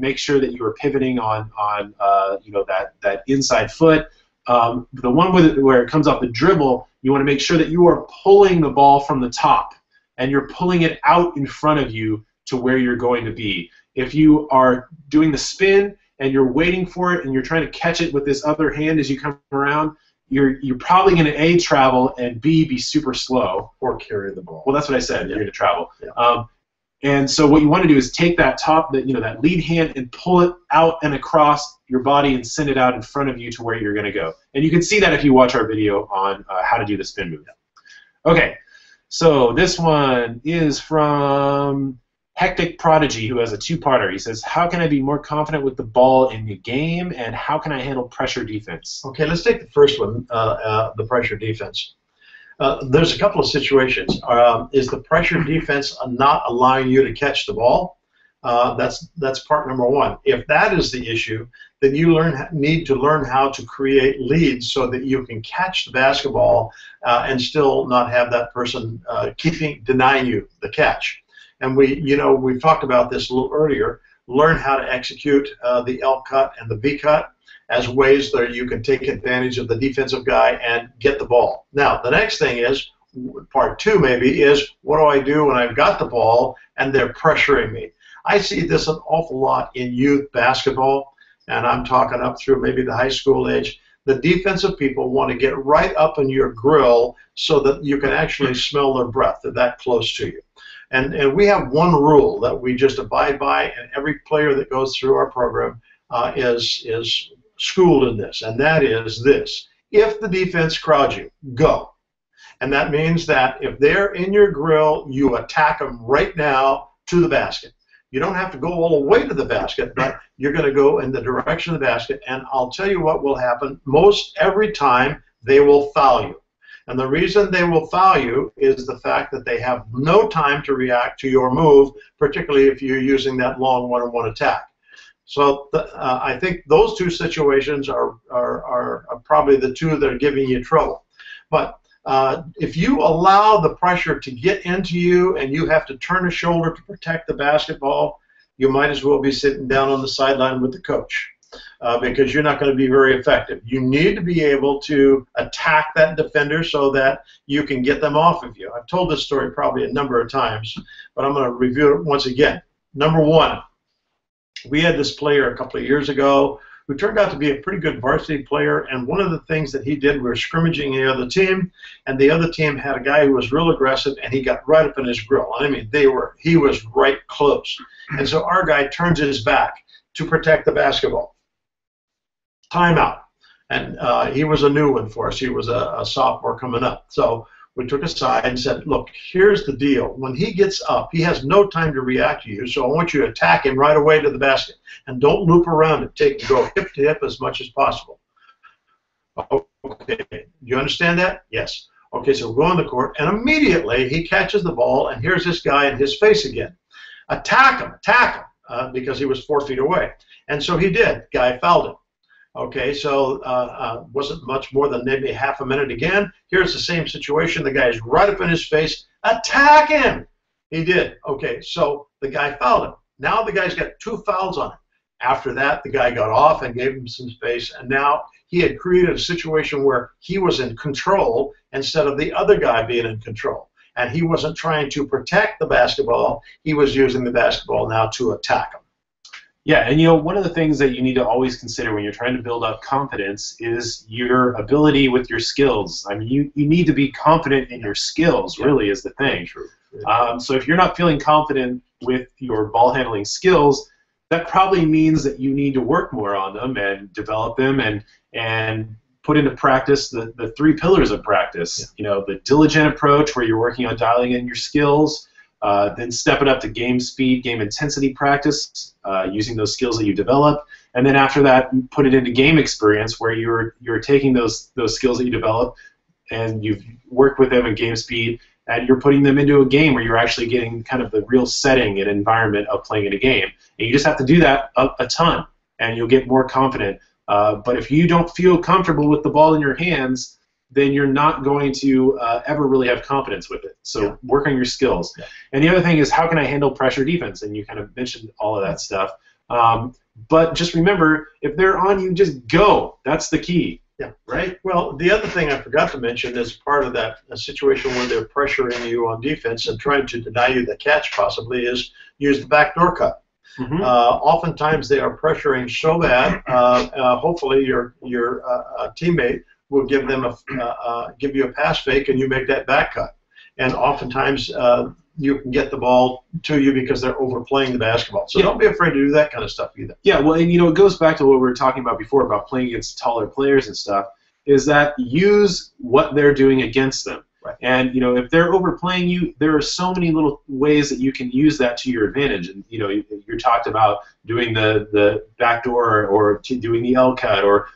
S1: make sure that you are pivoting on that inside foot. The one where it comes off the dribble, you want to make sure that you are pulling the ball from the top and you're pulling it out in front of you to where you're going to be. If you are doing the spin and you're waiting for it and you're trying to catch it with this other hand as you come around, you're probably going to A, travel, and B, be super slow.
S2: Or carry the ball.
S1: Well, that's what I said.
S2: Yeah.
S1: You're going to travel.
S2: Yeah.
S1: And so what you want to do is take that that lead hand and pull it out and across your body and send it out in front of you to where you're going to go. And you can see that if you watch our video on how to do the spin move. Okay, so this one is from Hectic Prodigy, who has a two-parter. He says, how can I be more confident with the ball in the game, and how can I handle pressure defense?
S2: Okay, let's take the first one, the pressure defense. There's a couple of situations. Is the pressure defense not allowing you to catch the ball? That's part number one. If that is the issue, then you need to learn how to create leads so that you can catch the basketball and still not have that person denying you the catch. And we've talked about this a little earlier. Learn how to execute the L cut and the V cut as ways that you can take advantage of the defensive guy and get the ball. Now, the next thing is, part two maybe, is what do I do when I've got the ball and they're pressuring me? I see this an awful lot in youth basketball, and I'm talking up through maybe the high school age. The defensive people want to get right up in your grill so that you can actually smell their breath. They're that close to you. And we have one rule that we just abide by, and every player that goes through our program is schooled in this, and that is this. If the defense crowds you, go. And that means that if they're in your grill, you attack them right now to the basket. You don't have to go all the way to the basket, but you're going to go in the direction of the basket, and I'll tell you what will happen. Most every time, they will foul you. And the reason they will foul you is the fact that they have no time to react to your move, particularly if you're using that long one-on-one attack. So I think those two situations are probably the two that are giving you trouble. But if you allow the pressure to get into you and you have to turn a shoulder to protect the basketball, you might as well be sitting down on the sideline with the coach because you're not going to be very effective. You need to be able to attack that defender so that you can get them off of you. I've told this story probably a number of times, but I'm going to review it once again. Number one, we had this player a couple of years ago who turned out to be a pretty good varsity player. And one of the things that he did, we were scrimmaging the other team, and the other team had a guy who was real aggressive, and he got right up in his grill. I mean, he was right close. And so our guy turns his back to protect the basketball. Timeout. And he was a new one for us. He was a sophomore coming up. So we took aside and said, look, here's the deal. When he gets up, he has no time to react to you, so I want you to attack him right away to the basket. And don't loop around it. Go hip to hip as much as possible. Okay, do you understand that? Yes. Okay, so we'll go on the court, and immediately he catches the ball, and here's this guy in his face again. Attack him, because he was 4 feet away. And so he did. Guy fouled him. Okay, so wasn't much more than maybe half a minute again. Here's the same situation. The guy's right up in his face. Attack him! He did. Okay, so the guy fouled him. Now the guy's got 2 fouls on him. After that, the guy got off and gave him some space, and now he had created a situation where he was in control instead of the other guy being in control. And he wasn't trying to protect the basketball. He was using the basketball now to attack him.
S1: Yeah, and one of the things that you need to always consider when you're trying to build up confidence is your ability with your skills. I mean, you need to be confident in your skills, really, is the thing.
S2: True.
S1: So if you're not feeling confident with your ball handling skills, that probably means that you need to work more on them and develop them and put into practice the 3 pillars of practice.
S2: Yeah.
S1: The diligent approach where you're working on dialing in your skills. Then step it up to game speed, game intensity practice, using those skills that you develop, and then after that, put it into game experience where you're taking those skills that you develop, and you've worked with them in game speed, and you're putting them into a game where you're actually getting kind of the real setting and environment of playing in a game. And you just have to do that a ton, and you'll get more confident. But if you don't feel comfortable with the ball in your hands, then you're not going to ever really have confidence with it. So work on your skills. Yeah. And the other thing is, how can I handle pressure defense? And you kind of mentioned all of that stuff. But just remember, if they're on you, just go. That's the key.
S2: Yeah. Right? Well, the other thing I forgot to mention is part of that situation where they're pressuring you on defense and trying to deny you the catch possibly is use the backdoor cut. Mm-hmm. Oftentimes they are pressuring so bad, hopefully your teammate will give you a pass fake, and you make that back cut. And oftentimes you can get the ball to you because they're overplaying the basketball. So don't be afraid to do that kind of stuff either.
S1: Yeah, well, and it goes back to what we were talking about before about playing against taller players and stuff, is that use what they're doing against them.
S2: Right.
S1: And if they're overplaying you, there are so many little ways that you can use that to your advantage. And you talked about doing the backdoor or doing the L cut or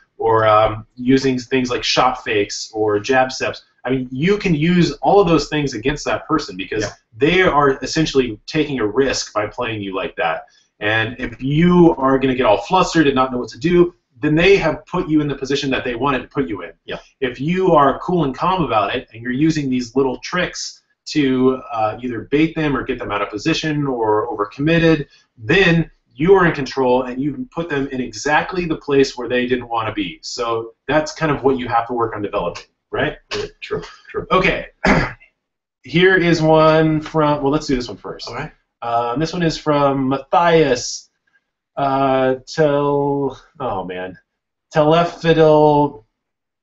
S1: using things like shot fakes or jab steps. I mean, you can use all of those things against that person because they are essentially taking a risk by playing you like that. And if you are going to get all flustered and not know what to do, then they have put you in the position that they wanted to put you in.
S2: Yeah.
S1: If you are cool and calm about it and you're using these little tricks to either bait them or get them out of position or overcommitted, then you are in control, and you can put them in exactly the place where they didn't want to be. So that's kind of what you have to work on developing, right?
S2: True.
S1: Okay. Here is one from, well, let's do this one first.
S2: All right.
S1: This one is from Matthias Telefidel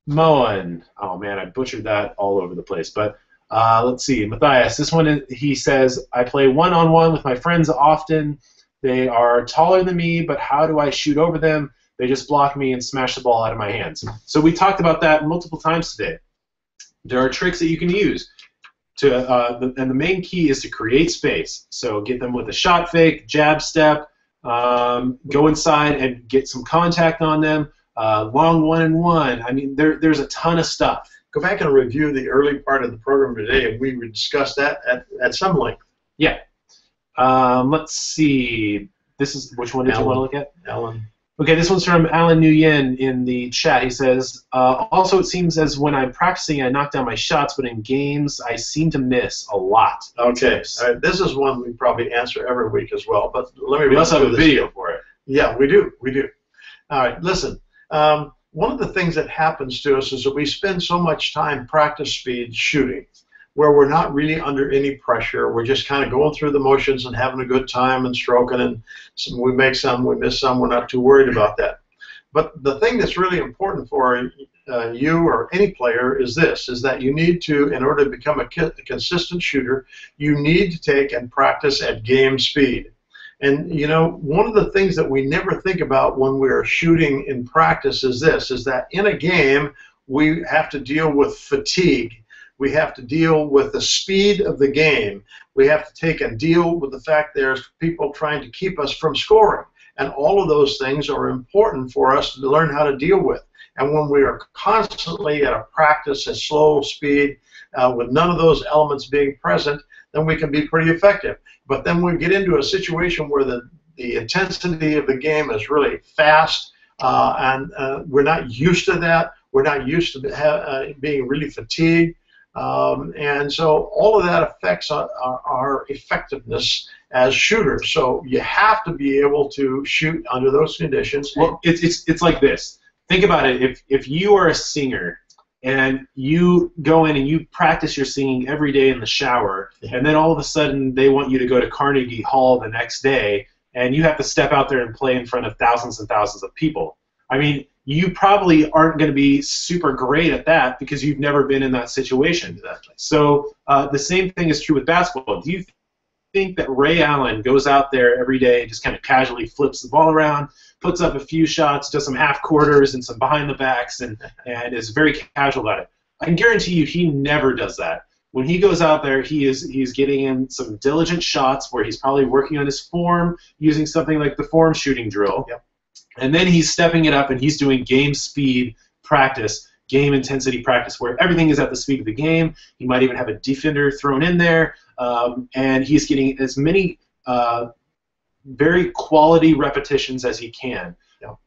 S1: Moen. Oh, man, I butchered that all over the place. But let's see. Matthias, this one, he says, I play one-on-one with my friends often. They are taller than me, but how do I shoot over them? They just block me and smash the ball out of my hands. So we talked about that multiple times today. There are tricks that you can use. And the main key is to create space. So get them with a shot fake, jab step, go inside and get some contact on them, long one-and-one. I mean, there's a ton of stuff.
S2: Go back and review the early part of the program today, and we would discuss that at some length.
S1: Yeah. Let's see. Which one did you want to look at?
S2: Alan.
S1: Okay, this one's from Alan Nguyen in the chat. He says, also it seems as when I'm practicing I knock down my shots, but in games I seem to miss a lot.
S2: Okay, all right. This is one we probably answer every week as well, but let me.
S1: We also have a video for it.
S2: Yeah, we do. All right, listen. One of the things that happens to us is that we spend so much time practice speed shooting, where we're not really under any pressure. We're just kind of going through the motions and having a good time and stroking, and we make some, we miss some. We're not too worried about that. But the thing that's really important for you or any player is this, is that you need to, in order to become a consistent shooter, you need to take and practice at game speed. And, you know, one of the things that we never think about when we're shooting in practice is this, is that in a game, we have to deal with fatigue. We have to deal with the speed of the game. We have to take and deal with the fact there's people trying to keep us from scoring. And all of those things are important for us to learn how to deal with. And when we are constantly at a practice at slow speed, with none of those elements being present, then we can be pretty effective. But then we get into a situation where the intensity of the game is really fast, and we're not used to that. We're not used to being really fatigued. And so all of that affects our effectiveness as shooters. So you have to be able to shoot under those conditions.
S1: Well, it's like this. Think about it. If you are a singer and you go in and you practice your singing every day in the shower, and then all of a sudden they want you to go to Carnegie Hall the next day, and you have to step out there and play in front of thousands and thousands of people. I mean, you probably aren't going to be super great at that because you've never been in that situation.
S2: Exactly.
S1: So the same thing is true with basketball. Do you think that Ray Allen goes out there every day and just kind of casually flips the ball around, puts up a few shots, does some half quarters and some behind the backs, and is very casual about it? I can guarantee you he never does that. When he goes out there, he's getting in some diligent shots where he's probably working on his form, using something like the form shooting drill.
S2: Yep. And
S1: then he's stepping it up and he's doing game speed practice, game intensity practice, where everything is at the speed of the game. He might even have a defender thrown in there, and he's getting as many very quality repetitions as he can.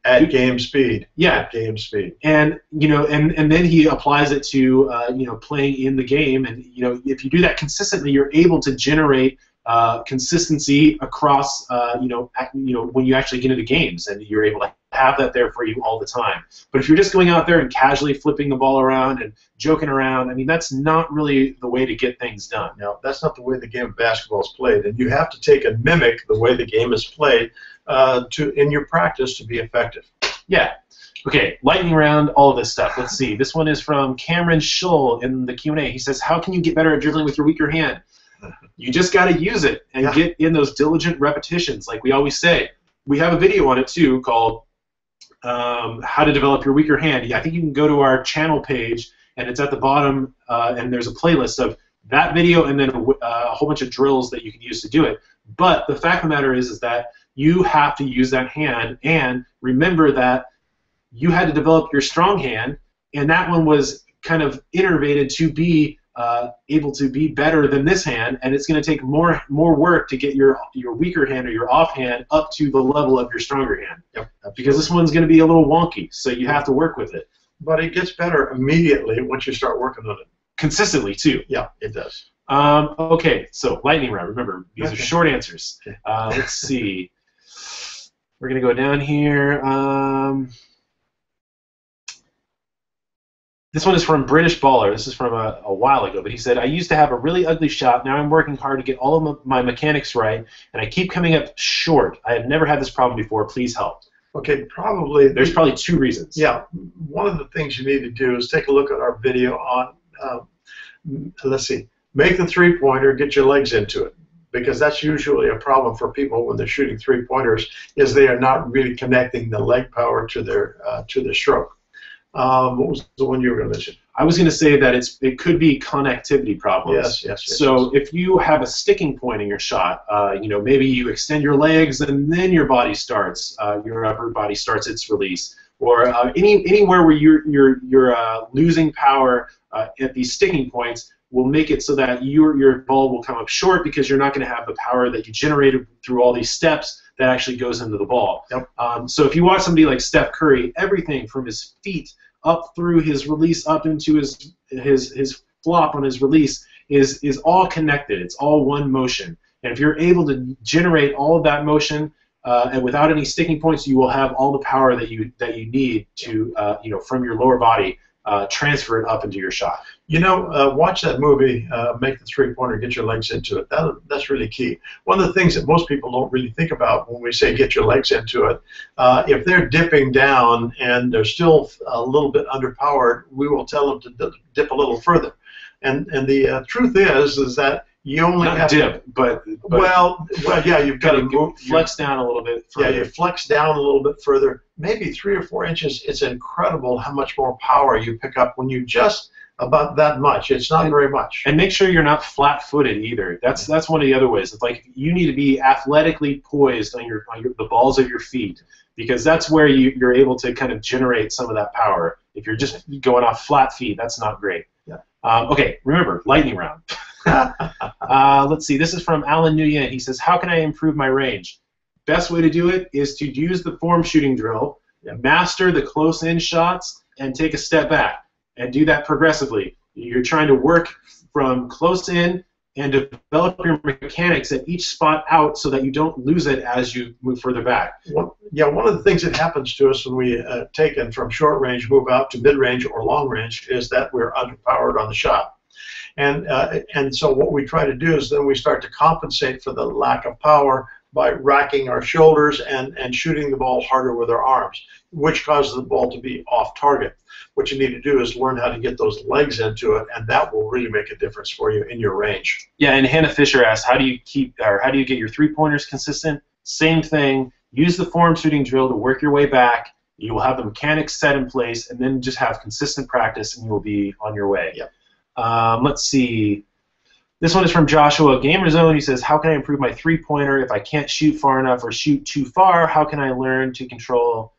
S2: At game speed.
S1: Yeah.
S2: At game speed.
S1: And and then he applies it to playing in the game, and if you do that consistently, you're able to generate consistency across when you actually get into games, and you're able to have that there for you all the time. But if you're just going out there and casually flipping the ball around and joking around, I mean, that's not really the way to get things done.
S2: No, that's not the way the game of basketball is played, and you have to take and mimic the way the game is played in your practice to be effective.
S1: Yeah. Okay, lightning round, all of this stuff. Let's see. This one is from Cameron Schull in the Q&A. He says, how can you get better at dribbling with your weaker hand? You just got to use it and get in those diligent repetitions, like we always say. We have a video on it, too, called How to Develop Your Weaker Hand. I think you can go to our channel page, and it's at the bottom, and there's a playlist of that video and then a whole bunch of drills that you can use to do it. But the fact of the matter is that you have to use that hand, and remember that you had to develop your strong hand, and that one was kind of innervated to be able to be better than this hand, and it's going to take more work to get your weaker hand or your off hand up to the level of your stronger hand.
S2: Yep.
S1: Because this one's going to be a little wonky, so you have to work with it.
S2: But it gets better immediately once you start working on it.
S1: Consistently, too.
S2: Yeah, it does.
S1: Okay, so lightning round. Remember, these are short answers.
S2: Okay.
S1: Let's see. We're going to go down here. This one is from British Baller. This is from a while ago, but he said, I used to have a really ugly shot. Now I'm working hard to get all of my mechanics right, and I keep coming up short. I have never had this problem before. Please help.
S2: Okay, probably.
S1: There's probably two reasons.
S2: Yeah, one of the things you need to do is take a look at our video on, let's see, make the three-pointer, get your legs into it, because that's usually a problem for people when they're shooting three-pointers, is they are not really connecting the leg power to their stroke. What was the one you were going to mention?
S1: I was going to say that it could be connectivity problems.
S2: Yes.
S1: So if you have a sticking point in your shot, maybe you extend your legs and then your body starts, your upper body starts its release, or anywhere where you're losing power at these sticking points will make it so that your ball will come up short because you're not going to have the power that you generated through all these steps that actually goes into the ball.
S2: Yep.
S1: So if you watch somebody like Steph Curry, everything from his feet up through his release, up into his flop on his release is all connected. It's all one motion. And if you're able to generate all of that motion and without any sticking points, you will have all the power that you need to from your lower body transfer it up into your shot.
S2: You know, watch that movie, Make the Three-Pointer, Get Your Legs Into It. That's really key. One of the things that most people don't really think about when we say get your legs into it, if they're dipping down and they're still a little bit underpowered, we will tell them to dip a little further. And the truth is that you only
S1: Not
S2: have
S1: dip, but
S2: well, yeah, you've got to move,
S1: flex down a little bit further.
S2: Yeah, you flex down a little bit further, maybe 3 or 4 inches. It's incredible how much more power you pick up when you just about that much. It's not very much.
S1: And make sure you're not flat-footed either. That's one of the other ways. It's like you need to be athletically poised on the balls of your feet, because that's where you're able to kind of generate some of that power. If you're just going off flat feet, that's not great.
S2: Yeah.
S1: Okay, remember, lightning round. Let's see. This is from Alan Nguyen. He says, how can I improve my range? Best way to do it is to use the form shooting drill, master the close-in shots, and take a step back. And do that progressively. You're trying to work from close in and develop your mechanics at each spot out so that you don't lose it as you move further back.
S2: One of the things that happens to us when we take it from short range, move out to mid range or long range, is that we're underpowered on the shot. And so what we try to do is then we start to compensate for the lack of power by racking our shoulders and shooting the ball harder with our arms, which causes the ball to be off target. What you need to do is learn how to get those legs into it, and that will really make a difference for you in your range.
S1: Yeah, and Hannah Fisher asked, how do you get your three-pointers consistent? Same thing. Use the form shooting drill to work your way back. You will have the mechanics set in place, and then just have consistent practice, and you will be on your way.
S2: Yep.
S1: Let's see. This one is from Joshua Gamerzone. He says, how can I improve my three-pointer if I can't shoot far enough or shoot too far? How can I learn to control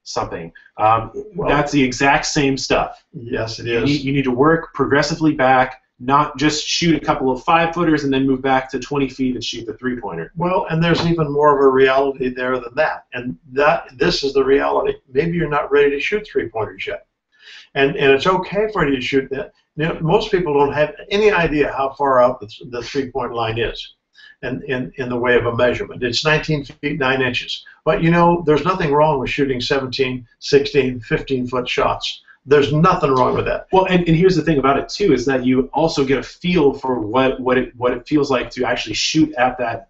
S1: something? That's the exact same stuff.
S2: Yes, it is.
S1: You need to work progressively back, not just shoot a couple of 5-footers and then move back to 20 feet and shoot the three-pointer.
S2: Well, and there's even more of a reality there than that. And this is the reality. Maybe you're not ready to shoot three-pointers yet. And it's okay for you to shoot that. You know, most people don't have any idea how far out the three-point line is in the way of a measurement. It's 19 feet 9 inches. But, you know, there's nothing wrong with shooting 17, 16, 15-foot shots. There's nothing wrong with that.
S1: Well, and here's the thing about it, too, is that you also get a feel for what it feels like to actually shoot at that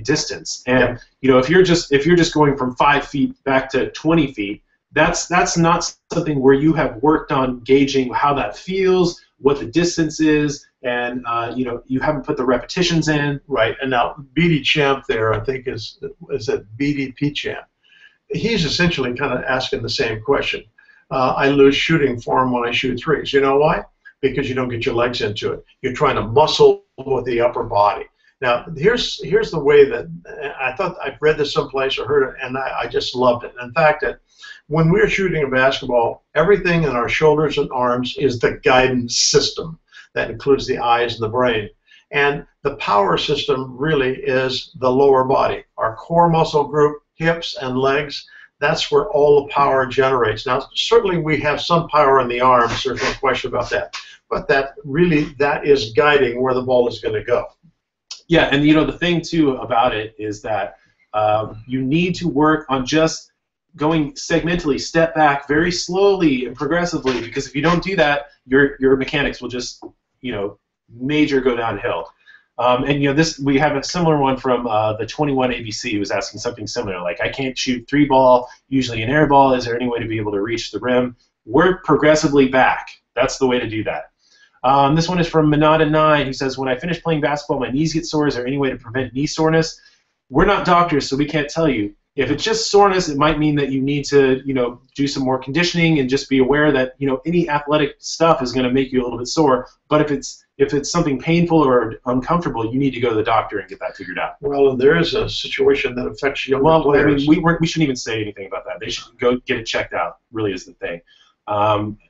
S1: distance. And, you know, if you're just going from 5 feet back to 20 feet, that's not something where you have worked on gauging how that feels, what the distance is, and you know, you haven't put the repetitions in.
S2: Right. And now BD Champ there, I think is that BDP Champ. He's essentially kind of asking the same question. I lose shooting form when I shoot threes. You know why? Because you don't get your legs into it. You're trying to muscle with the upper body. Now, here's the way that I thought I've read this someplace or heard it, and I just loved it. In fact, when we're shooting a basketball, everything in our shoulders and arms is the guidance system. That includes the eyes and the brain. And the power system really is the lower body. Our core muscle group, hips and legs, that's where all the power generates. Now, certainly we have some power in the arms, there's no question about that. But that is guiding where the ball is going to go.
S1: Yeah, and you know, the thing too about it is that you need to work on just going segmentally, step back very slowly and progressively, because if you don't do that, your mechanics will just, you know, major go downhill. And you know, we have a similar one from the 21 ABC who was asking something similar, like, I can't shoot 3-ball, usually an air ball. Is there any way to be able to reach the rim? Work progressively back. That's the way to do that. This one is from Manada9, who says, when I finish playing basketball, my knees get sore. Is there any way to prevent knee soreness? We're not doctors, so we can't tell you. If it's just soreness, it might mean that you need to, you know, do some more conditioning and just be aware that, you know, any athletic stuff is going to make you a little bit sore. But if it's something painful or uncomfortable, you need to go to the doctor and get that figured out.
S2: Well, there is a situation that affects younger players.
S1: I mean, we shouldn't even say anything about that. They should go get it checked out, really is the thing.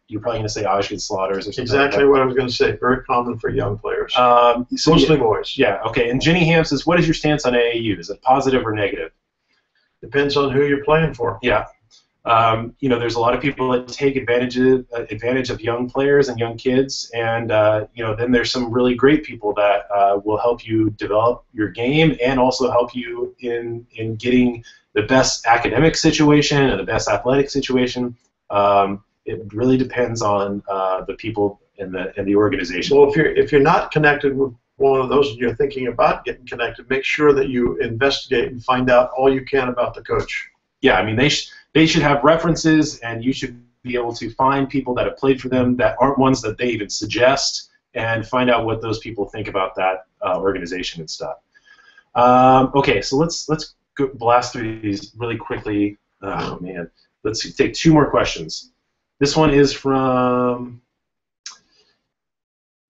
S1: You're probably going to say Osgood Slaughters or something.
S2: Exactly
S1: like
S2: what I was going to say. Very common for young players.
S1: So
S2: mostly boys.
S1: Yeah, okay. And Jenny Ham says, what is your stance on AAU? Is it positive or negative?
S2: Depends on who you're playing for.
S1: Yeah. You know, there's a lot of people that take advantage of young players and young kids, and you know, then there's some really great people that will help you develop your game and also help you in getting the best academic situation and the best athletic situation. It really depends on the people in the organization.
S2: Well, if you're not connected with one of those and you're thinking about getting connected, make sure that you investigate and find out all you can about the coach.
S1: Yeah, I mean they should have references, and you should be able to find people that have played for them that aren't ones that they even suggest, and find out what those people think about that organization and stuff. Okay, so let's go blast through these really quickly. Oh man, let's take 2 more questions. This one is from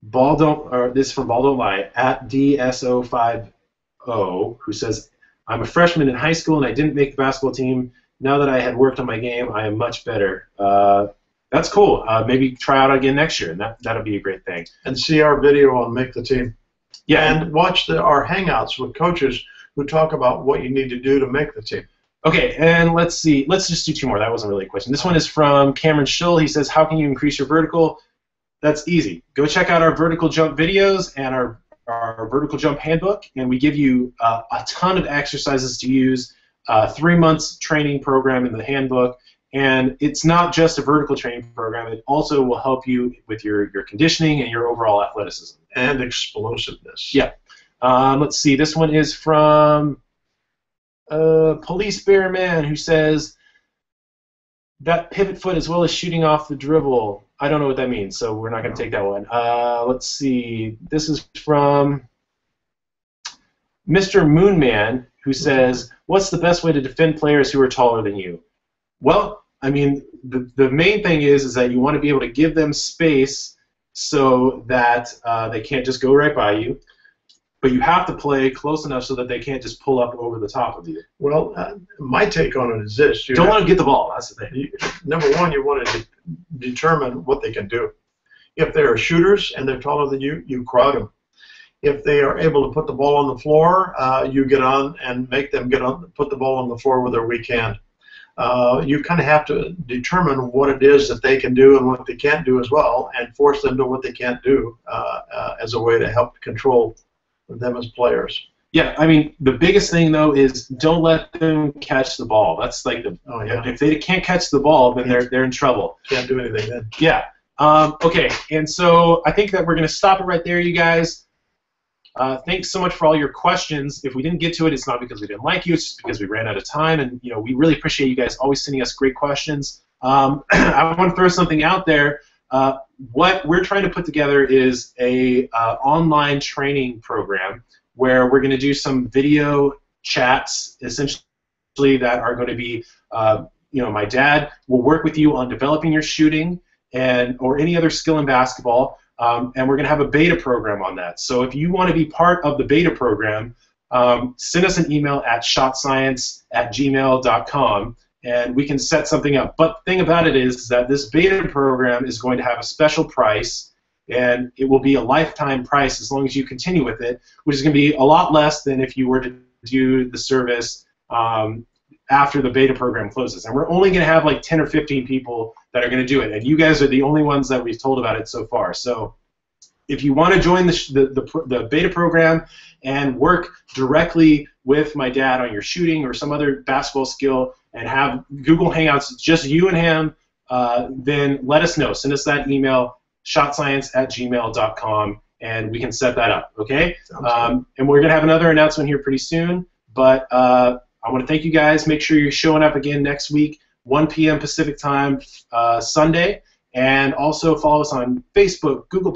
S1: this is from Ball Don't Lie at DSO50, who says, I'm a freshman in high school and I didn't make the basketball team. Now that I had worked on my game, I am much better. That's cool. Maybe try out again next year, and that'll be a great thing.
S2: And see our video on Make the Team.
S1: Yeah,
S2: and watch our Hangouts with coaches who talk about what you need to do to make the team.
S1: Okay, and let's see. Let's just do 2 more. That wasn't really a question. This one is from Cameron Schill. He says, how can you increase your vertical? That's easy. Go check out our vertical jump videos and our vertical jump handbook, and we give you a ton of exercises to use, 3 months training program in the handbook, and it's not just a vertical training program. It also will help you with your conditioning and your overall athleticism.
S2: And explosiveness.
S1: Yeah. Let's see. This one is from Police Bear Man, who says, that pivot foot as well as shooting off the dribble. I don't know what that means, so we're not going to take that one. Let's see. This is from Mr. Moonman, who says, what's the best way to defend players who are taller than you? Well, I mean, the main thing is that you want to be able to give them space so that they can't just go right by you. But you have to play close enough so that they can't just pull up over the top of you.
S2: Well, my take on it is this.
S1: You don't want to get the ball. That's the thing.
S2: Number one, you want to determine what they can do. If they are shooters and they're taller than you, you crowd them. If they are able to put the ball on the floor, you get on and make them put the ball on the floor with their weak hand. You kind of have to determine what it is that they can do and what they can't do as well, and force them to what they can't do as a way to help control them as players.
S1: Yeah, I mean, the biggest thing, though, is don't let them catch the ball. That's like if they can't catch the ball, then they're in trouble.
S2: Can't do anything then.
S1: Yeah. Okay, and so I think that we're going to stop it right there, you guys. Thanks so much for all your questions. If we didn't get to it, it's not because we didn't like you. It's just because we ran out of time, and we really appreciate you guys always sending us great questions. I want to throw something out there. What we're trying to put together is a online training program where we're going to do some video chats, essentially, that are going to be, my dad will work with you on developing your shooting or any other skill in basketball, and we're going to have a beta program on that. So if you want to be part of the beta program, send us an email at shotscience@gmail.com. and we can set something up. But the thing about it is that this beta program is going to have a special price, and it will be a lifetime price as long as you continue with it, which is going to be a lot less than if you were to do the service after the beta program closes. And we're only going to have like 10 or 15 people that are going to do it, and you guys are the only ones that we've told about it so far. So if you want to join the beta program and work directly with my dad on your shooting or some other basketball skill and have Google Hangouts, just you and him, then let us know. Send us that email, shotscience@gmail.com, and we can set that up, okay? And we're going to have another announcement here pretty soon, but I want to thank you guys. Make sure you're showing up again next week, 1 p.m. Pacific time, Sunday, and also follow us on Facebook, Google+,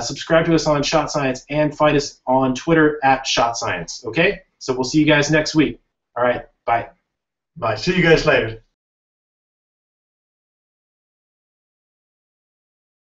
S1: subscribe to us on Shot Science, and find us on Twitter @ShotScience. Okay? So we'll see you guys next week. All right. Bye.
S2: Bye. See you guys later.